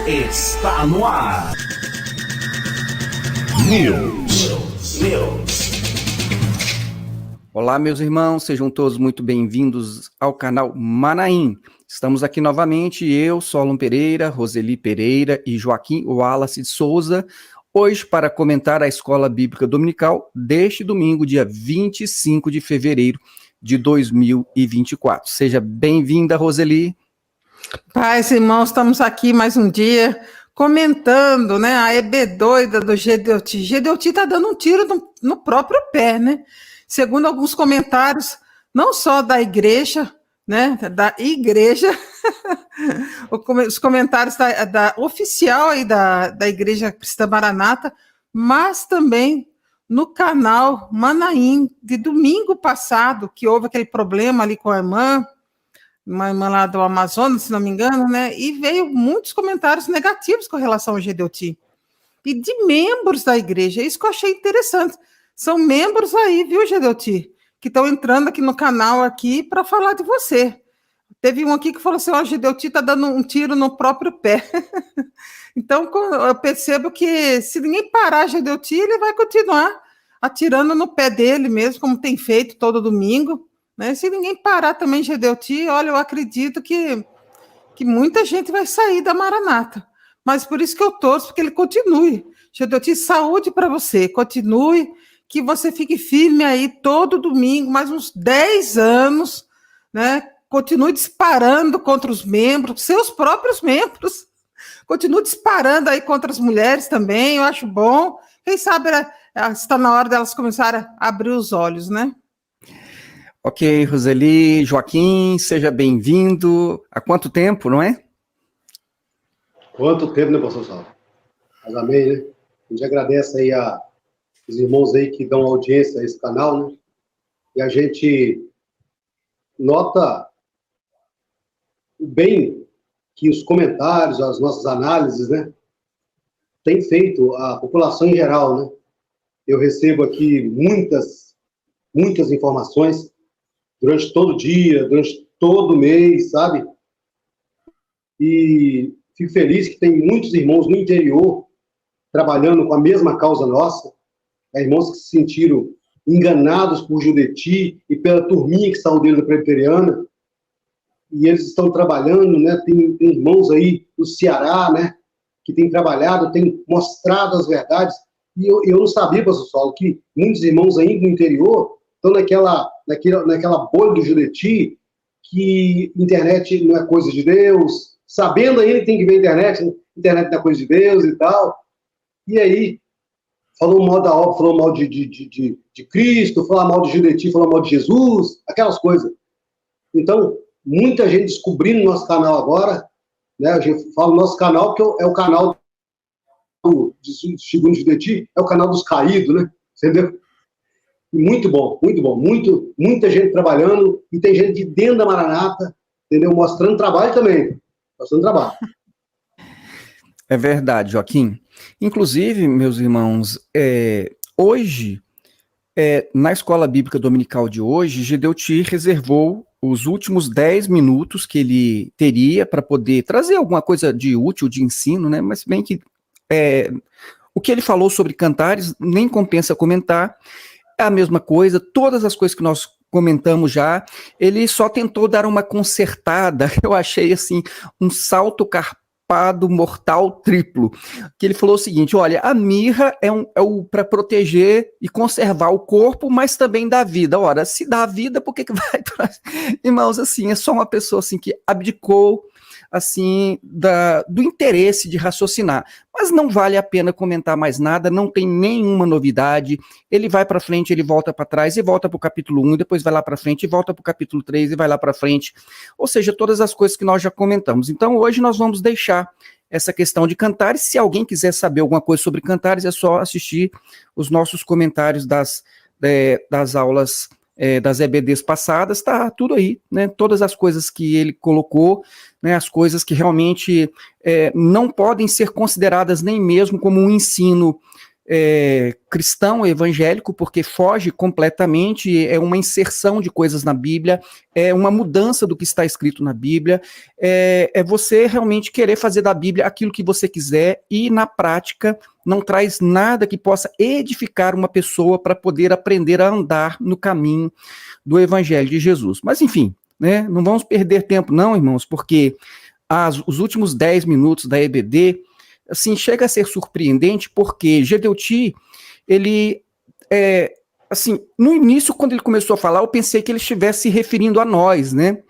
está no ar. News. Olá, meus irmãos, sejam todos muito bem-vindos ao canal Manaim. Estamos aqui novamente, eu, Solon Pereira, Roseli Pereira e Joaquim Wallace de Souza, hoje para comentar a Escola Bíblica Dominical deste domingo, dia 25 de fevereiro de 2024. Seja bem-vinda, Roseli. Paz, irmãos, estamos aqui mais um dia comentando, né, a EB doida do Gedeuti. Gedeuti está dando um tiro no próprio pé, né? Segundo alguns comentários, não só da igreja, né, da igreja, os comentários da oficial aí da Igreja Cristã Maranata, mas também no canal Manaim, de domingo passado, que houve aquele problema ali com a uma irmã lá do Amazonas, se não me engano, né, e veio muitos comentários negativos com relação ao Gedeuti. E de membros da igreja, isso que eu achei interessante. São membros aí, viu, Gedeuti, que estão entrando aqui no canal aqui para falar de você. Teve um aqui que falou assim, ó, Gedeuti está dando um tiro no próprio pé. Então, eu percebo que se ninguém parar Gedeuti, ele vai continuar atirando no pé dele mesmo, como tem feito todo domingo. Né? Se ninguém parar também Gedeuti, olha, eu acredito que muita gente vai sair da Maranata. Mas por isso que eu torço, porque ele continue. Gedeuti, saúde para você, continue, que você fique firme aí todo domingo, mais uns 10 anos, né? Continue disparando contra os membros, seus próprios membros. Continue disparando aí contra as mulheres também, eu acho bom. Quem sabe está na hora delas começarem a abrir os olhos, né? Ok, Roseli, Joaquim, seja bem-vindo. Há quanto tempo, não é? Quanto tempo, né, pastor Saulo? Mas amém, né? A gente agradece aí os irmãos aí que dão audiência a esse canal, né? E a gente nota o bem que os comentários, as nossas análises, né, tem feito a população em geral, né? Eu recebo aqui muitas informações durante todo o dia, durante todo o mês, sabe? E fico feliz que tem muitos irmãos no interior trabalhando com a mesma causa nossa, irmãos que se sentiram enganados por Gedeuti e pela turminha que saiu dele da Presbiteriana, e eles estão trabalhando, né? Tem irmãos aí do Ceará, né, que têm trabalhado, têm mostrado as verdades, e eu não sabia, pastor Saulo, que muitos irmãos ainda no interior estão naquela bolha do Gedeuti, que internet não é coisa de Deus, sabendo ainda que tem que ver internet não é coisa de Deus e tal, e aí falou mal da obra, falou mal de Cristo, falou mal de Gedeuti, falou mal de Jesus, aquelas coisas. Então, muita gente descobrindo nosso canal agora, né? A gente fala nosso canal, que é o canal segundo Gedeuti, é o canal dos caídos, né? Entendeu? E muito bom, muita gente trabalhando, e tem gente de dentro da Maranata, entendeu? Mostrando trabalho também, É verdade, Joaquim. Inclusive, meus irmãos, hoje, na Escola Bíblica Dominical de hoje, Gedeuti reservou os últimos 10 minutos que ele teria para poder trazer alguma coisa de útil, de ensino, né? Mas bem que o que ele falou sobre cantares nem compensa comentar, é a mesma coisa, todas as coisas que nós comentamos já, ele só tentou dar uma consertada, eu achei assim, um salto carpado mortal triplo, que ele falou o seguinte, olha, a mirra é para proteger e conservar o corpo, mas também dá vida. Ora, se dá vida, por que vai para... Irmãos, assim, é só uma pessoa assim que abdicou assim, do interesse de raciocinar, mas não vale a pena comentar mais nada, não tem nenhuma novidade, ele vai para frente, ele volta para trás, e volta para o capítulo 1, depois vai lá para frente, e volta para o capítulo 3, e vai lá para frente, ou seja, todas as coisas que nós já comentamos. Então hoje nós vamos deixar essa questão de cantares, se alguém quiser saber alguma coisa sobre cantares, é só assistir os nossos comentários das aulas das EBDs passadas, tá tudo aí, né, todas as coisas que ele colocou, né, as coisas que realmente não podem ser consideradas nem mesmo como um ensino cristão evangélico, porque foge completamente, é uma inserção de coisas na Bíblia, é uma mudança do que está escrito na Bíblia, é você realmente querer fazer da Bíblia aquilo que você quiser e, na prática, não traz nada que possa edificar uma pessoa para poder aprender a andar no caminho do Evangelho de Jesus. Mas, enfim, né, não vamos perder tempo não, irmãos, porque os últimos 10 minutos da EBD, assim, chega a ser surpreendente, porque Gedeuti, ele, assim, no início, quando ele começou a falar, eu pensei que ele estivesse se referindo a nós, né,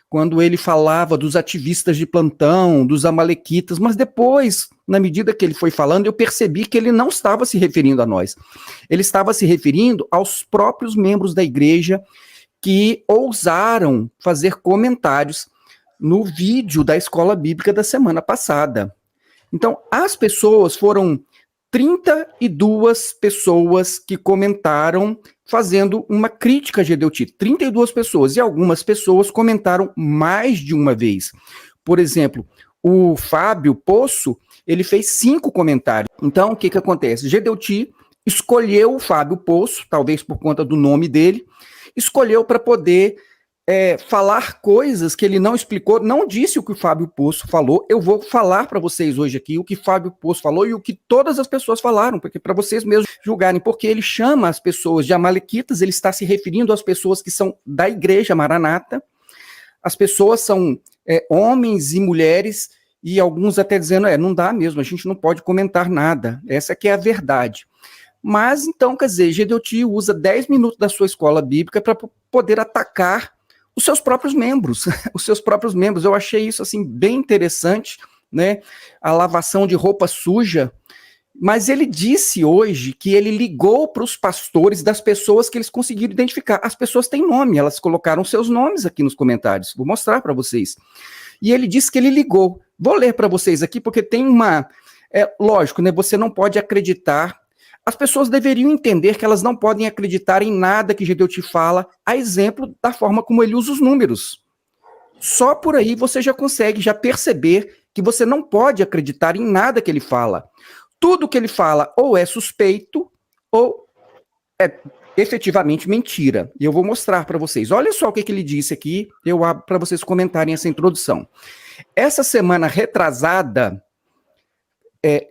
quando ele falava dos ativistas de plantão, dos amalequitas, mas depois, na medida que ele foi falando, eu percebi que ele não estava se referindo a nós, ele estava se referindo aos próprios membros da igreja que ousaram fazer comentários no vídeo da Escola Bíblica da semana passada. Então, as pessoas foram 32 pessoas que comentaram fazendo uma crítica a Gedeuti. 32 pessoas, e algumas pessoas comentaram mais de uma vez. Por exemplo, o Fábio Poço, ele fez 5 comentários. Então, o que acontece? Gedeuti escolheu o Fábio Poço, talvez por conta do nome dele, escolheu para poder falar coisas que ele não explicou, não disse o que o Fábio Poço falou. Eu vou falar para vocês hoje aqui o que Fábio Poço falou e o que todas as pessoas falaram, porque para vocês mesmos julgarem, porque ele chama as pessoas de amalequitas, ele está se referindo às pessoas que são da igreja Maranata, as pessoas são homens e mulheres, e alguns até dizendo, não dá mesmo, a gente não pode comentar nada, essa que é a verdade. Mas então, quer dizer, Gedeuti usa 10 minutos da sua escola bíblica para poder atacar os seus próprios membros, Eu achei isso, assim, bem interessante, né, a lavação de roupa suja, mas ele disse hoje que ele ligou para os pastores das pessoas que eles conseguiram identificar. As pessoas têm nome, elas colocaram seus nomes aqui nos comentários, vou mostrar para vocês. E ele disse que ele ligou. Vou ler para vocês aqui, porque tem uma... lógico, né, você não pode acreditar. As pessoas deveriam entender que elas não podem acreditar em nada que Gedeuti fala, a exemplo da forma como ele usa os números. Só por aí você já consegue perceber que você não pode acreditar em nada que ele fala. Tudo que ele fala ou é suspeito ou é efetivamente mentira. E eu vou mostrar para vocês. Olha só o que ele disse aqui, eu abro para vocês comentarem essa introdução. Essa semana retrasada,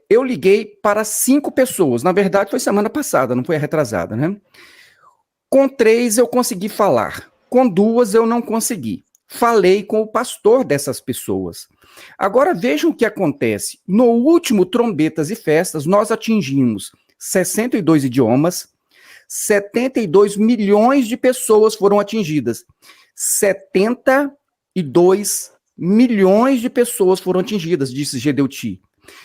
eu liguei para 5 pessoas, na verdade foi semana passada, não foi a retrasada, né? Com 3 eu consegui falar, com 2 eu não consegui. Falei com o pastor dessas pessoas. Agora vejam o que acontece. No último Trombetas e Festas, nós atingimos 62 idiomas, 72 milhões de pessoas foram atingidas. 72 milhões de pessoas foram atingidas, disse Gedeuti.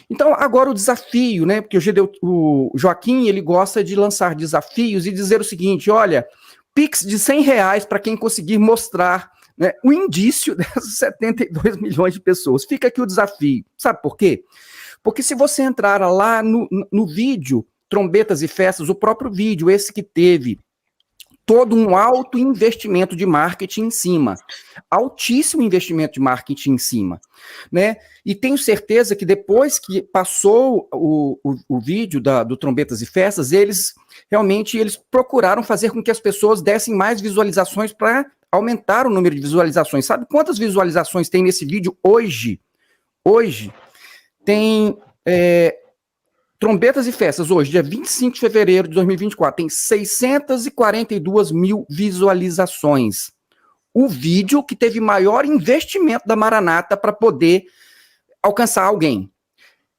Então, agora o desafio, né? Porque o Joaquim, ele gosta de lançar desafios e dizer o seguinte: olha, Pix de R$100 para quem conseguir mostrar, né, o indício dessas 72 milhões de pessoas. Fica aqui o desafio. Sabe por quê? Porque se você entrar lá no vídeo, Trombetas e Festas, o próprio vídeo, esse que teve todo um alto investimento de marketing em cima, altíssimo investimento de marketing em cima, né? E tenho certeza que depois que passou o vídeo do Trombetas e Festas, eles procuraram fazer com que as pessoas dessem mais visualizações para aumentar o número de visualizações. Sabe quantas visualizações tem nesse vídeo hoje? Hoje tem... Trombetas e Festas, hoje, dia 25 de fevereiro de 2024, tem 642 mil visualizações. O vídeo que teve maior investimento da Maranata para poder alcançar alguém.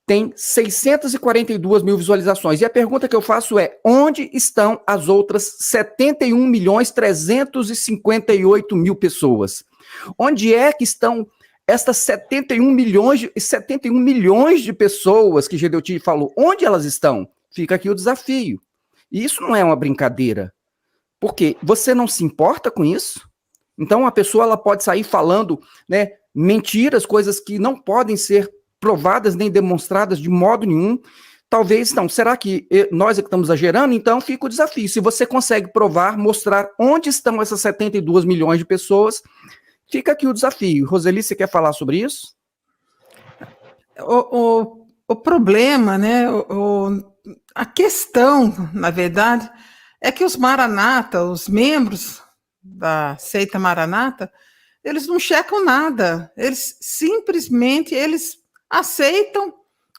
Tem 642 mil visualizações. E a pergunta que eu faço é, onde estão as outras 71.358.000 pessoas? Onde é que estão estas 71 milhões de pessoas que Gedeuti falou? Onde elas estão? Fica aqui o desafio. E isso não é uma brincadeira. Porque você não se importa com isso? Então a pessoa ela pode sair falando, né, mentiras, coisas que não podem ser provadas nem demonstradas de modo nenhum. Talvez, não. Será que nós é que estamos exagerando? Então fica o desafio. Se você consegue provar, mostrar onde estão essas 72 milhões de pessoas, fica aqui o desafio. Roseli, você quer falar sobre isso? O problema, né, A questão, na verdade, é que os Maranata, os membros da seita Maranata, eles não checam nada. Eles simplesmente aceitam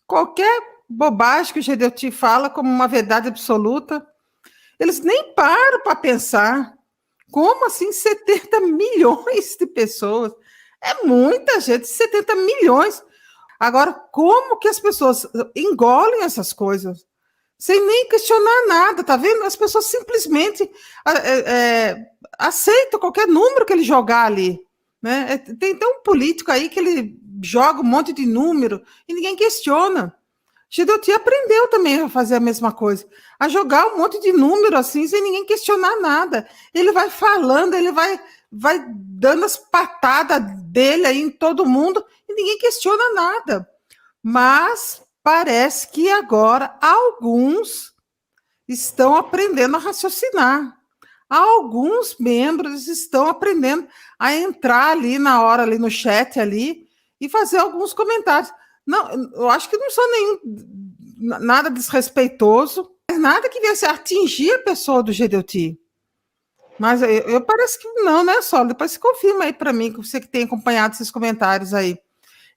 qualquer bobagem que o Gedeuti fala como uma verdade absoluta. Eles nem param para pensar. Como assim 70 milhões de pessoas? É muita gente, 70 milhões. Agora, como que as pessoas engolem essas coisas? Sem nem questionar nada, tá vendo? As pessoas simplesmente aceitam qualquer número que ele jogar ali. Né? Tem um político aí que ele joga um monte de número e ninguém questiona. Gedeuti aprendeu também a fazer a mesma coisa, a jogar um monte de número assim, sem ninguém questionar nada. Ele vai falando, ele vai dando as patadas dele aí em todo mundo e ninguém questiona nada. Mas parece que agora alguns estão aprendendo a raciocinar. Alguns membros estão aprendendo a entrar ali na hora, ali no chat ali, e fazer alguns comentários. Não, eu acho que não sou nada desrespeitoso, nada que viesse atingir a pessoa do Gedeuti. Mas eu parece que não, né, Solo? Depois você confirma aí para mim, que você que tem acompanhado esses comentários aí.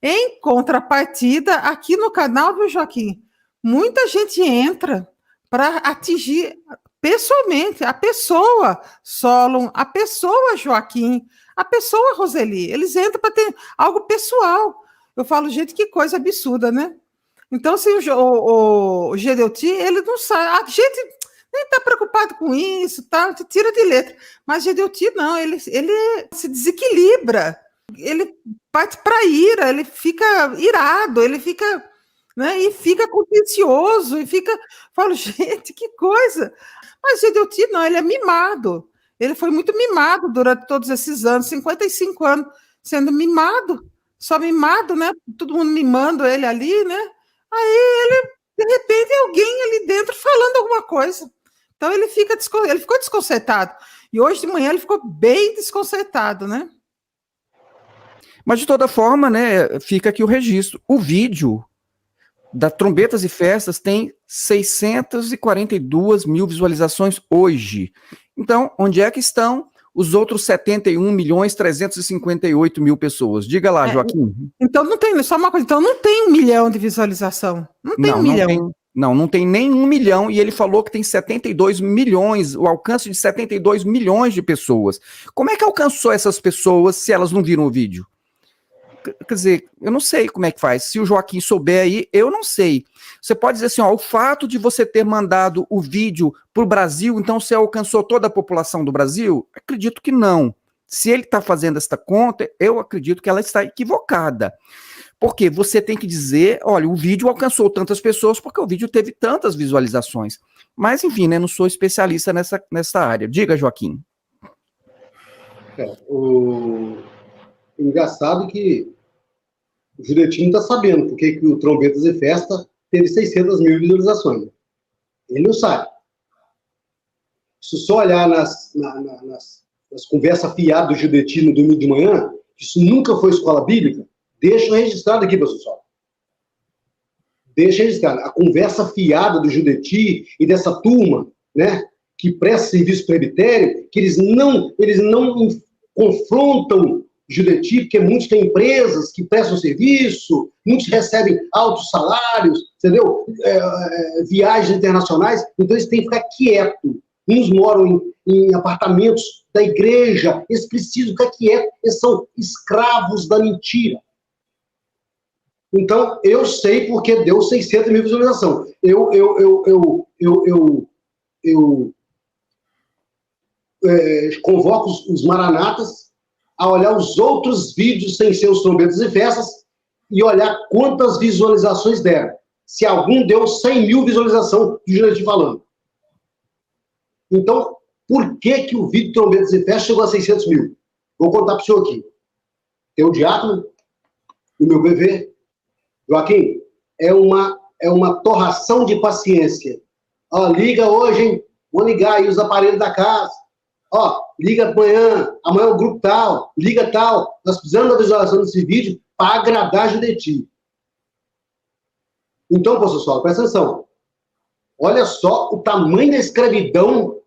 Em contrapartida, aqui no canal, viu, Joaquim? Muita gente entra para atingir pessoalmente a pessoa Solon, a pessoa Joaquim, a pessoa Roseli. Eles entram para ter algo pessoal. Eu falo, gente, que coisa absurda, né? Então, se o Gedeuti, ele não sabe. A gente nem está preocupado com isso, tá? Tira de letra. Mas Gedeuti, não, ele se desequilibra. Ele parte para ira, ele fica irado, ele fica, né, e fica contencioso, e fica. Falo, gente, que coisa! Mas Gedeuti, não, ele é mimado. Ele foi muito mimado durante todos esses anos, 55 anos, sendo mimado, só mimado, né? Todo mundo mimando ele ali, né? Aí ele, de repente, alguém ali dentro falando alguma coisa. Então ele ficou desconcertado. E hoje de manhã ele ficou bem desconcertado, né? Mas, de toda forma, né, fica aqui o registro. O vídeo da Trombetas e Festas tem 642 mil visualizações hoje. Então, onde é que estão os outros 71.358.000 pessoas? Diga lá, Joaquim. Então, não tem, só uma coisa, então não tem 1 milhão de visualização. Não tem 1 milhão. Não tem nem 1 milhão, e ele falou que tem 72 milhões, o alcance de 72 milhões de pessoas. Como é que alcançou essas pessoas se elas não viram o vídeo? Quer dizer, eu não sei como é que faz. Se o Joaquim souber aí, eu não sei. Você pode dizer assim, ó, o fato de você ter mandado o vídeo para o Brasil, então você alcançou toda a população do Brasil? Acredito que não. Se ele está fazendo esta conta, eu acredito que ela está equivocada. Porque você tem que dizer, olha, o vídeo alcançou tantas pessoas porque o vídeo teve tantas visualizações. Mas, enfim, né, não sou especialista nessa área. Diga, Joaquim. Engraçado que o Gedeuti não está sabendo porque que o Trombetas e Festa teve 600 mil visualizações. Ele não sabe. Se só olhar nas conversas fiadas do Gedeuti no domingo de manhã, isso nunca foi escola bíblica, deixa registrado aqui, pessoal. Deixa registrado. A conversa fiada do Gedeuti e dessa turma, né, que presta serviço presbitério, que eles não confrontam Gedeuti, porque muitos têm empresas que prestam serviço, muitos recebem altos salários, entendeu? Viagens internacionais, então eles têm que ficar quietos. Uns moram em apartamentos da igreja, eles precisam ficar quietos, eles são escravos da mentira. Então, eu sei porque deu 600 mil visualizações. Eu convoco os maranatas a olhar os outros vídeos sem ser os Trombetas e Festas e olhar quantas visualizações deram. Se algum deu 100 mil visualizações do Gedeuti falando. Então, por que o vídeo Trombetas e Festas chegou a 600 mil? Vou contar para o senhor aqui. Tem o diácono, o meu bebê. Joaquim, é uma torração de paciência. Ó, liga hoje, hein? Vou ligar aí os aparelhos da casa. Ó, liga amanhã é o grupo tal, liga tal. Nós precisamos da visualização desse vídeo para agradar Gedeuti. Então, professor Solo, presta atenção. Olha só o tamanho da escravidão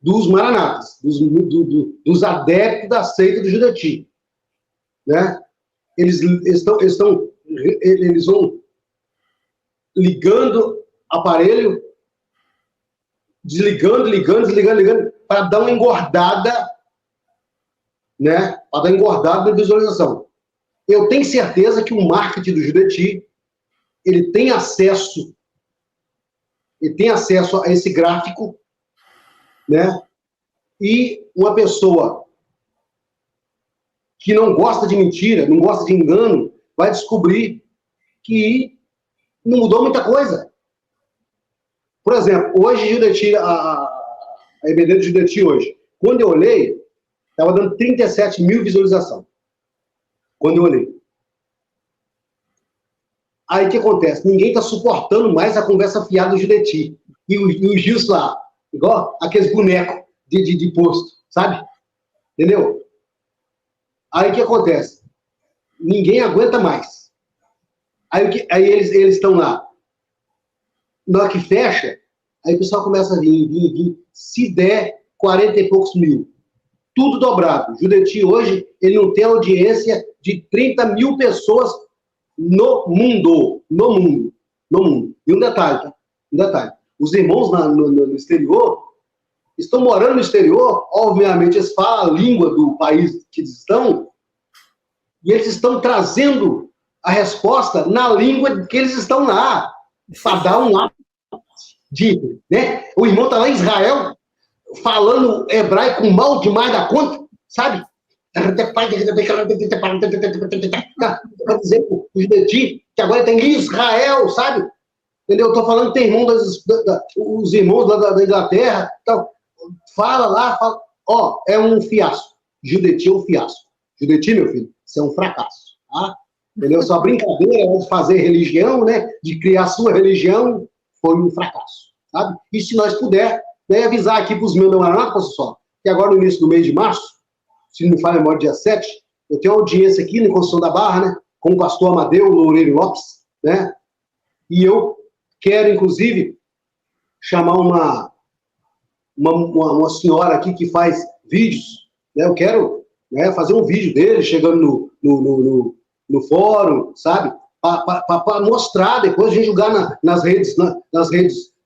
dos maranatas, dos adeptos da seita do Judeti, né? Eles vão ligando aparelho, desligando, ligando, para dar uma engordada, né? Para dar engordada na visualização. Eu tenho certeza que o marketing do Judeti, ele tem acesso a esse gráfico, né? E uma pessoa que não gosta de mentira, não gosta de engano, vai descobrir que não mudou muita coisa. Por exemplo, hoje Judeti, a EBD do Judeti hoje, quando eu olhei, estava dando 37 mil visualizações. Quando eu olhei. Aí o que acontece? Ninguém está suportando mais a conversa fiada do Judeti. E o Gils lá, igual aqueles bonecos de posto, sabe? Entendeu? Aí o que acontece? Ninguém aguenta mais. Aí eles estão lá. Na hora que fecha, aí o pessoal começa a vir. Se der 40 e poucos mil. Tudo dobrado. Judeti hoje, ele não tem audiência de 30 mil pessoas no mundo. E um detalhe, tá? Os irmãos no exterior estão morando no exterior, obviamente eles falam a língua do país que eles estão, e eles estão trazendo a resposta na língua que eles estão lá, para dar um ato de, né? O irmão está lá em Israel, falando hebraico mal demais da conta, sabe? Para dizer o Judeti que agora tem Israel, sabe? Entendeu? Eu tô falando que tem irmão os irmãos da Inglaterra, então, fala lá, ó, é um fiasco. Judeti é um fiasco. Judeti, meu filho, isso é um fracasso, tá? Entendeu? Sua brincadeira de fazer religião, né, de criar sua religião, foi um fracasso, sabe? E se nós puder, né, avisar aqui para os meus namarados, pessoal, que agora no início do mês de março, se não me falha a memória, dia 7, eu tenho uma audiência aqui na Construção da Barra, né, com o pastor Amadeu Loureiro Lopes, né, e eu quero, inclusive, chamar uma senhora aqui que faz vídeos, né, eu quero, né, fazer um vídeo dele chegando no fórum, sabe, para mostrar, depois a gente jogar nas redes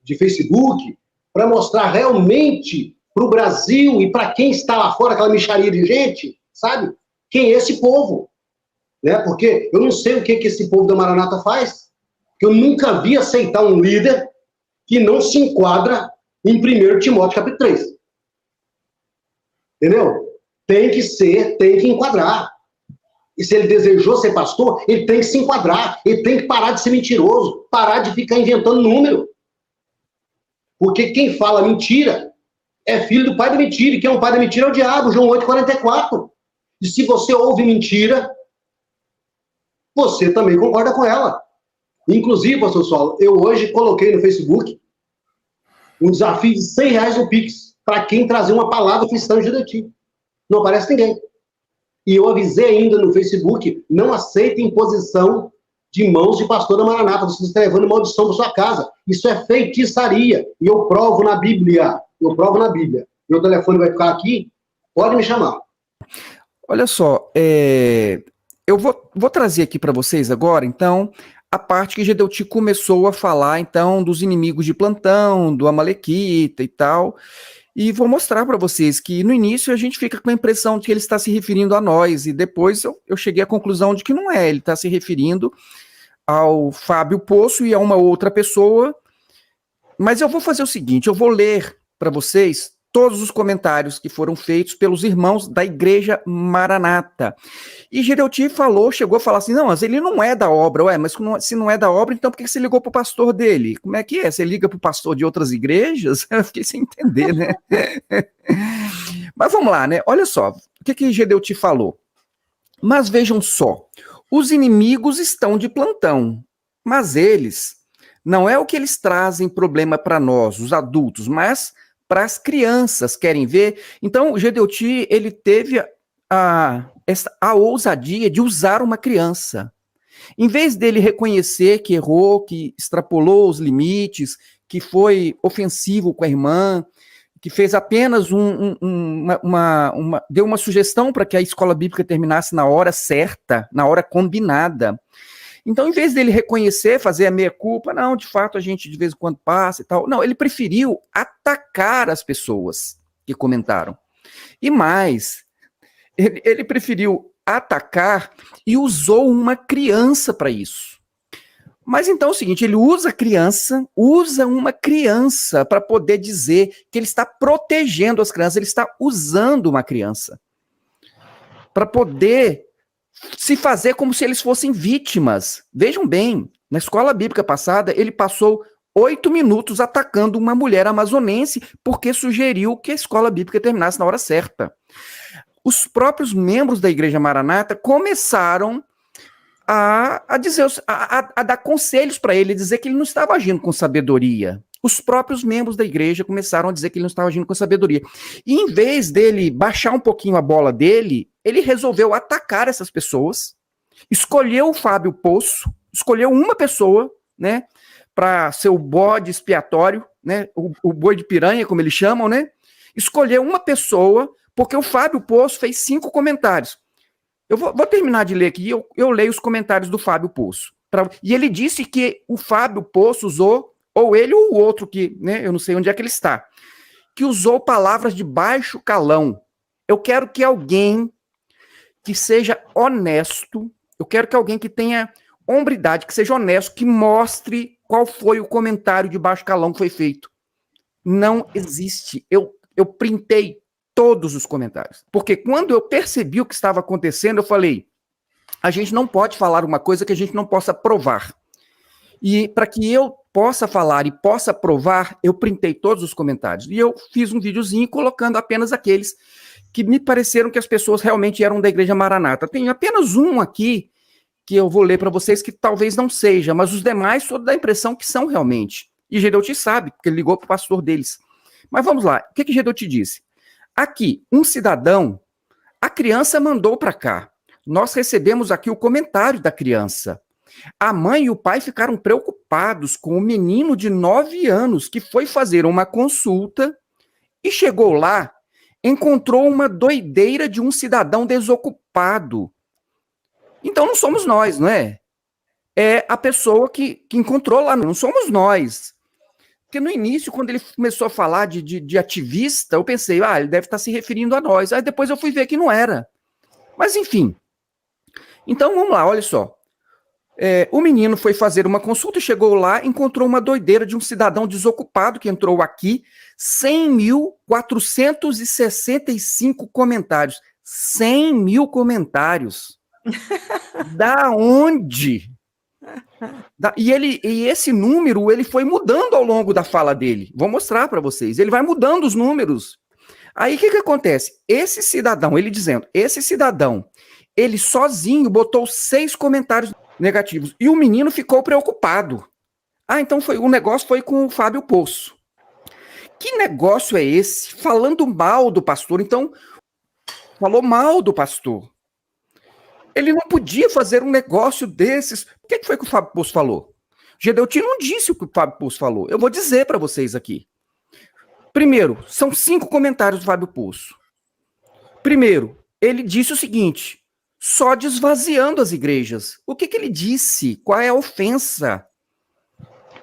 de Facebook, para mostrar realmente para o Brasil e para quem está lá fora, aquela mixaria de gente, sabe? Quem é esse povo? Né? Porque eu não sei o que esse povo da Maranata faz, que eu nunca vi aceitar um líder que não se enquadra em 1 Timóteo capítulo 3. Entendeu? Tem que enquadrar. E se ele desejou ser pastor, ele tem que se enquadrar, ele tem que parar de ser mentiroso, parar de ficar inventando número. Porque quem fala mentira é filho do pai da mentira, e quem é o pai da mentira é o diabo, João 8,44. E se você ouve mentira, você também concorda com ela. Inclusive, pastor Saulo, eu hoje coloquei no Facebook um desafio de R$100 no Pix, para quem trazer uma palavra cristã Judeti. Não aparece ninguém. E eu avisei ainda no Facebook, não aceita imposição de mãos de pastor da Maranata, você está levando maldição para sua casa. Isso é feitiçaria. E eu provo na Bíblia. Meu telefone vai ficar aqui, pode me chamar. Olha só, eu vou trazer aqui para vocês agora, então, a parte que Gedeuti começou a falar, então, dos inimigos de plantão, do Amalequita e tal, e vou mostrar para vocês que no início a gente fica com a impressão de que ele está se referindo a nós, e depois eu cheguei à conclusão de que não é, ele está se referindo ao Fábio Poço e a uma outra pessoa, mas eu vou fazer o seguinte, eu vou ler para vocês todos os comentários que foram feitos pelos irmãos da Igreja Maranata. E Gedeuti chegou a falar assim, não, mas ele não é da obra. Ué, mas se não é da obra, então por que você ligou para o pastor dele? Como é que é? Você liga para o pastor de outras igrejas? Eu fiquei sem entender, né? Mas vamos lá, né? Olha só, o que Gedeuti falou? Mas vejam só, os inimigos estão de plantão, mas eles, não é o que eles trazem problema para nós, os adultos, mas para as crianças, querem ver? Então, o Gedeuti, ele teve a ousadia de usar uma criança. Em vez dele reconhecer que errou, que extrapolou os limites, que foi ofensivo com a irmã, que fez apenas deu uma sugestão para que a escola bíblica terminasse na hora certa, na hora combinada. Então, em vez dele reconhecer, fazer a meia-culpa, não, de fato, a gente de vez em quando passa e tal. Não, ele preferiu atacar as pessoas que comentaram. E mais, ele preferiu atacar e usou uma criança para isso. Mas então é o seguinte, ele usa uma criança para poder dizer que ele está protegendo as crianças, ele está usando uma criança para poder se fazer como se eles fossem vítimas. Vejam bem, na escola bíblica passada, ele passou 8 minutos atacando uma mulher amazonense porque sugeriu que a escola bíblica terminasse na hora certa. Os próprios membros da Igreja Maranata começaram a dizer, a dar conselhos para ele, dizer que ele não estava agindo com sabedoria. Os próprios membros da igreja começaram a dizer que ele não estava agindo com sabedoria. E em vez dele baixar um pouquinho a bola dele, ele resolveu atacar essas pessoas, escolheu o Fábio Poço, escolheu uma pessoa, né, para ser o bode expiatório, né, o boi de piranha, como eles chamam, né, escolheu uma pessoa, porque o Fábio Poço fez 5 comentários. Eu vou terminar de ler aqui, eu leio os comentários do Fábio Poço. E ele disse que o Fábio Poço usou, ou ele ou o outro que, né, eu não sei onde é que ele está, que usou palavras de baixo calão. Eu quero que alguém que seja honesto, eu quero que alguém que tenha hombridade, que seja honesto, que mostre qual foi o comentário de baixo calão que foi feito. Não existe. Eu printei todos os comentários. Porque quando eu percebi o que estava acontecendo, eu falei, a gente não pode falar uma coisa que a gente não possa provar. E para que eu possa falar e possa provar, eu printei todos os comentários. E eu fiz um videozinho colocando apenas aqueles que me pareceram que as pessoas realmente eram da Igreja Maranata. Tem apenas um aqui que eu vou ler para vocês que talvez não seja, mas os demais só dá a impressão que são realmente. E Gedeuti sabe, porque ele ligou para o pastor deles. Mas vamos lá, o que Gedeuti disse? Aqui, um cidadão, a criança mandou para cá. Nós recebemos aqui o comentário da criança. A mãe e o pai ficaram preocupados com o menino de 9 anos que foi fazer uma consulta e chegou lá, encontrou uma doideira de um cidadão desocupado. Então não somos nós, não é? É a pessoa que encontrou lá, não somos nós. Porque no início, quando ele começou a falar de ativista, eu pensei, ele deve estar se referindo a nós. Aí depois eu fui ver que não era. Mas enfim. Então vamos lá, olha só. O menino foi fazer uma consulta, chegou lá, encontrou uma doideira de um cidadão desocupado que entrou aqui, 100.465 comentários. 100.000 comentários. Da onde? E esse número, ele foi mudando ao longo da fala dele. Vou mostrar para vocês. Ele vai mudando os números. Aí o que acontece? Esse cidadão, ele sozinho botou 6 comentários negativos. E o menino ficou preocupado. Então o negócio foi com o Fábio Poço. Que negócio é esse? Falando mal do pastor. Então, falou mal do pastor. Ele não podia fazer um negócio desses. O que foi que o Fábio Poço falou? Gedeuti não disse o que o Fábio Poço falou. Eu vou dizer para vocês aqui. Primeiro, são 5 comentários do Fábio Poço. Primeiro, ele disse o seguinte, só desvaziando as igrejas. O que ele disse? Qual é a ofensa?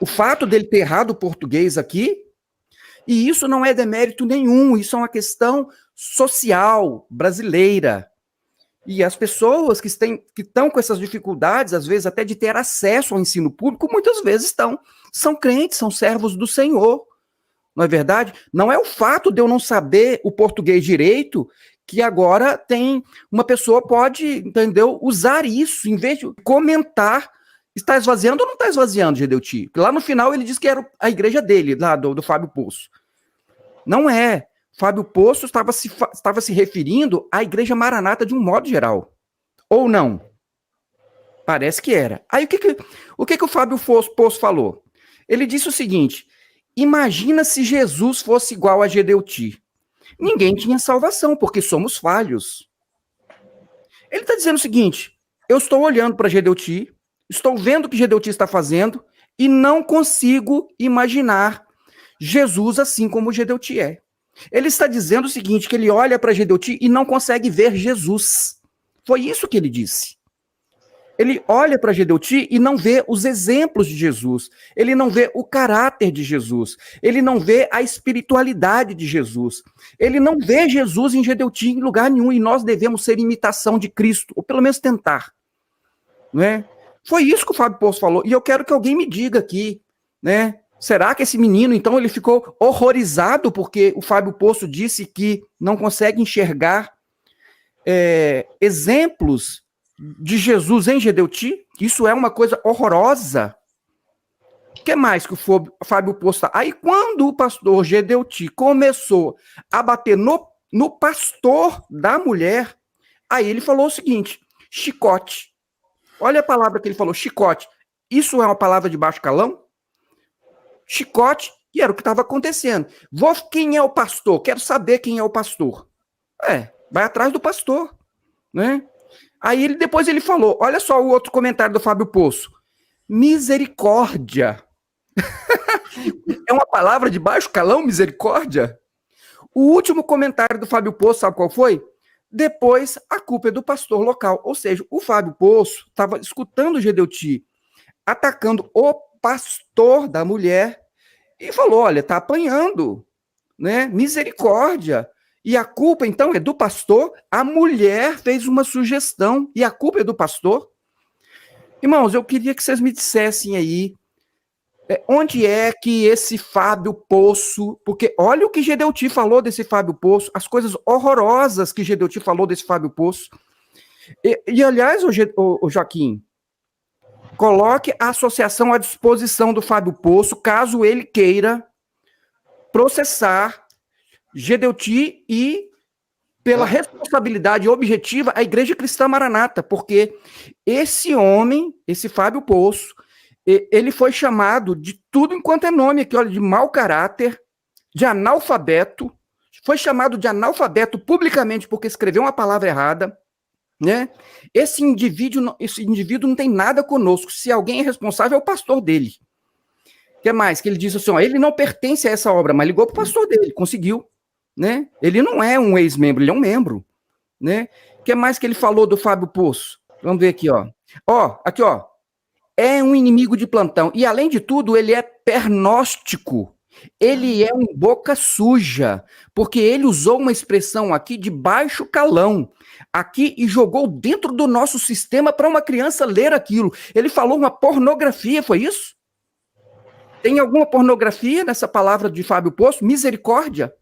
O fato dele ter errado o português aqui, e isso não é demérito nenhum, isso é uma questão social brasileira. E as pessoas que estão com essas dificuldades, às vezes até de ter acesso ao ensino público, muitas vezes são crentes, são servos do Senhor. Não é verdade? Não é o fato de eu não saber o português direito que agora uma pessoa pode, entendeu, usar isso, em vez de comentar, está esvaziando ou não está esvaziando, Gedeuti? Lá no final ele disse que era a igreja dele, lá do Fábio Poço. Não é. Fábio Poço estava se referindo à Igreja Maranata de um modo geral. Ou não? Parece que era. Aí o que o Fábio Poço falou? Ele disse o seguinte, imagina se Jesus fosse igual a Gedeuti. Ninguém tinha salvação, porque somos falhos. Ele está dizendo o seguinte, eu estou olhando para Gedeuti, estou vendo o que Gedeuti está fazendo, e não consigo imaginar Jesus assim como Gedeuti é. Ele está dizendo o seguinte, que ele olha para Gedeuti e não consegue ver Jesus. Foi isso que ele disse. Ele olha para Gedeuti e não vê os exemplos de Jesus. Ele não vê o caráter de Jesus. Ele não vê a espiritualidade de Jesus. Ele não vê Jesus em Gedeuti em lugar nenhum. E nós devemos ser imitação de Cristo, ou pelo menos tentar. Não é? Foi isso que o Fábio Poço falou. E eu quero que alguém me diga aqui, né? Será que esse menino, então, ele ficou horrorizado porque o Fábio Poço disse que não consegue enxergar exemplos de Jesus em Gedeuti? Isso é uma coisa horrorosa. O que mais que o Fábio Poço tá? Aí, quando o pastor Gedeuti começou a bater no pastor da mulher, aí ele falou o seguinte, chicote. Olha a palavra que ele falou, chicote. Isso é uma palavra de baixo calão? Chicote, e era o que estava acontecendo. Quem é o pastor? Quero saber quem é o pastor. Vai atrás do pastor, né? Aí depois ele falou, olha só o outro comentário do Fábio Poço. Misericórdia. É uma palavra de baixo calão, misericórdia? O último comentário do Fábio Poço, sabe qual foi? Depois, a culpa é do pastor local. Ou seja, o Fábio Poço estava escutando o Gedeuti atacando o pastor da mulher e falou, olha, tá apanhando, né? Misericórdia. E a culpa, então, é do pastor? A mulher fez uma sugestão e a culpa é do pastor? Irmãos, eu queria que vocês me dissessem aí onde é que esse Fábio Poço, porque olha o que Gedeuti falou desse Fábio Poço, as coisas horrorosas que Gedeuti falou desse Fábio Poço. E aliás, o Joaquim, coloque a associação à disposição do Fábio Poço, caso ele queira processar Gedeuti e, pela responsabilidade objetiva, a Igreja Cristã Maranata, porque esse homem, esse Fábio Poço, ele foi chamado de tudo enquanto é nome aqui, olha, de mau caráter, de analfabeto, foi chamado de analfabeto publicamente porque escreveu uma palavra errada, né? Esse indivíduo não tem nada conosco. Se alguém é responsável, é o pastor dele. O que mais? Que ele disse assim, ó, ele não pertence a essa obra, mas ligou para o pastor dele, conseguiu, né? Ele não é um ex-membro, ele é um membro, né? O que mais que ele falou do Fábio Poço? Vamos ver aqui, ó. Aqui, ó. É um inimigo de plantão. E, além de tudo, ele é pernóstico. Ele é um boca suja, porque ele usou uma expressão aqui de baixo calão, aqui e jogou dentro do nosso sistema para uma criança ler aquilo. Ele falou uma pornografia, foi isso? Tem alguma pornografia nessa palavra de Fábio Poço? Misericórdia?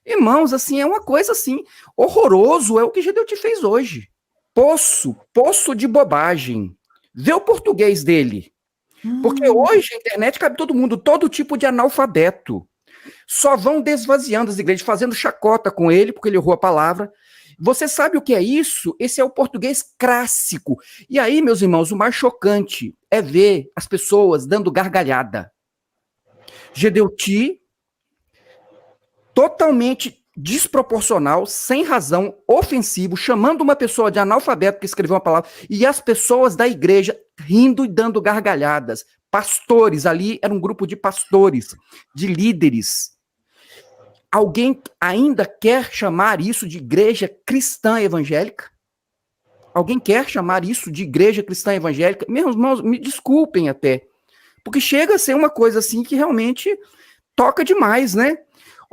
Irmãos, assim, é uma coisa assim, horroroso, é o que Gedeuti fez hoje. Poço de bobagem. Vê o português dele. Porque hoje a internet cabe todo mundo, todo tipo de analfabeto. Só vão desvaziando as igrejas, fazendo chacota com ele, porque ele errou a palavra. Você sabe o que é isso? Esse é o português clássico. E aí, meus irmãos, o mais chocante é ver as pessoas dando gargalhada. Gedeuti, totalmente desproporcional, sem razão, ofensivo, chamando uma pessoa de analfabeto que escreveu uma palavra, e as pessoas da igreja rindo e dando gargalhadas. Pastores, ali era um grupo de pastores, de líderes. Alguém ainda quer chamar isso de igreja cristã evangélica? Alguém quer chamar isso de igreja cristã evangélica? Meus irmãos, me desculpem até, porque chega a ser uma coisa assim que realmente toca demais, né?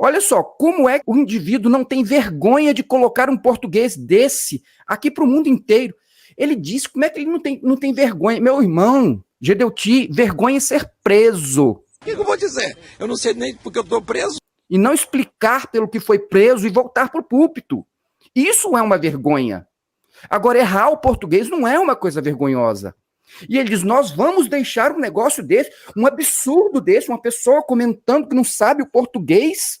Olha só, como é que o indivíduo não tem vergonha de colocar um português desse aqui para o mundo inteiro? Ele disse, como é que ele não tem vergonha? Meu irmão, Gedeuti, vergonha em ser preso. O que eu vou dizer? Eu não sei nem porque eu estou preso. E não explicar pelo que foi preso e voltar para o púlpito. Isso é uma vergonha. Agora, errar o português não é uma coisa vergonhosa. E ele diz, nós vamos deixar um negócio desse, um absurdo desse, uma pessoa comentando que não sabe o português,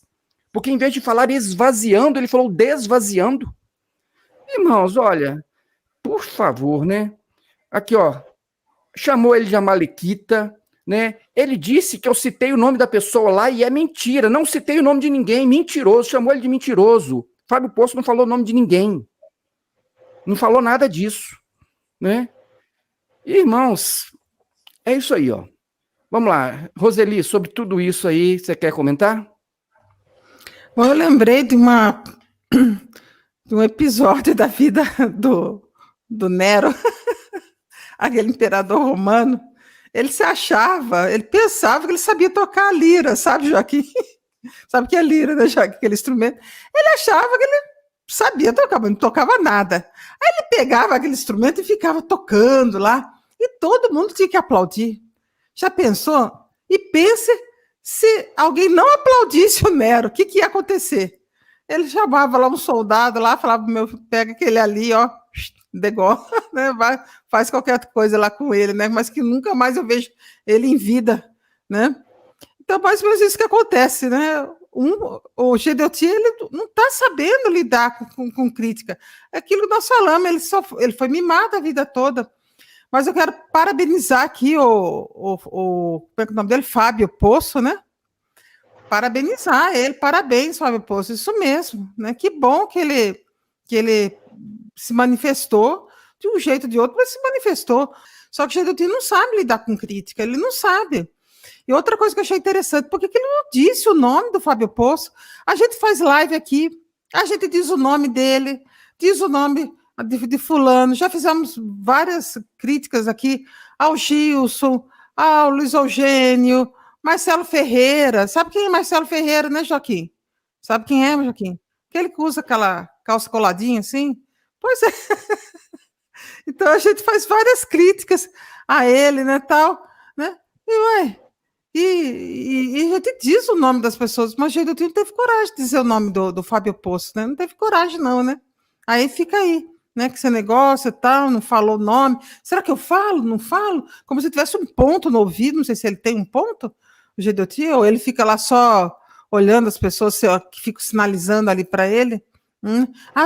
porque em vez de falar esvaziando, ele falou desvaziando. Irmãos, olha, por favor, né? Aqui, ó, chamou ele de amalequita, né? Ele disse que eu citei o nome da pessoa lá e é mentira, não citei o nome de ninguém, mentiroso, chamou ele de mentiroso. Fábio Poço não falou o nome de ninguém. Não falou nada disso, né? Irmãos, é isso aí, ó. Vamos lá, Roseli, sobre tudo isso aí, você quer comentar? Bom, eu lembrei de um episódio da vida do Nero, aquele imperador romano. Ele pensava que ele sabia tocar a lira, sabe, Joaquim? Sabe o que é lira, né, Joaquim? Aquele instrumento. Ele achava que ele sabia tocar, mas não tocava nada. Aí ele pegava aquele instrumento e ficava tocando lá, e todo mundo tinha que aplaudir. Já pensou? E pense se alguém não aplaudisse o Nero, o que ia acontecer? Ele chamava lá um soldado lá, falava, pega aquele ali, ó, degola, né? Faz qualquer coisa lá com ele, né? Mas que nunca mais eu vejo ele em vida, né? Então, mais ou menos isso que acontece, né? O Gedeuti, ele não está sabendo lidar com crítica. É aquilo que nós falamos, ele foi mimado a vida toda. Mas eu quero parabenizar aqui como é que é o nome dele? Fábio Poço, né? Parabenizar ele, parabéns, Fábio Poço, isso mesmo, né? Que bom que ele se manifestou de um jeito ou de outro, mas se manifestou. Só que o Gedeuti não sabe lidar com crítica, ele não sabe. E outra coisa que eu achei interessante, por que ele não disse o nome do Fábio Poço? A gente faz live aqui, a gente diz o nome dele, diz o nome de fulano, já fizemos várias críticas aqui ao Gilson, ao Luiz Eugênio, Marcelo Ferreira. Sabe quem é Marcelo Ferreira, né, Joaquim? Sabe quem é, Joaquim? Aquele que usa aquela calça coladinha assim? Pois é. Então a gente faz várias críticas a ele, né, tal, né? E a gente diz o nome das pessoas, mas o Gedeuti não teve coragem de dizer o nome do Fábio Poço, né? Não teve coragem não, né? Aí fica aí, né, que esse negócio e tal, não falou o nome. Será que eu falo? Não falo? Como se tivesse um ponto no ouvido, não sei se ele tem um ponto, o Gedeuti, ou ele fica lá só olhando as pessoas que ficam sinalizando ali para ele.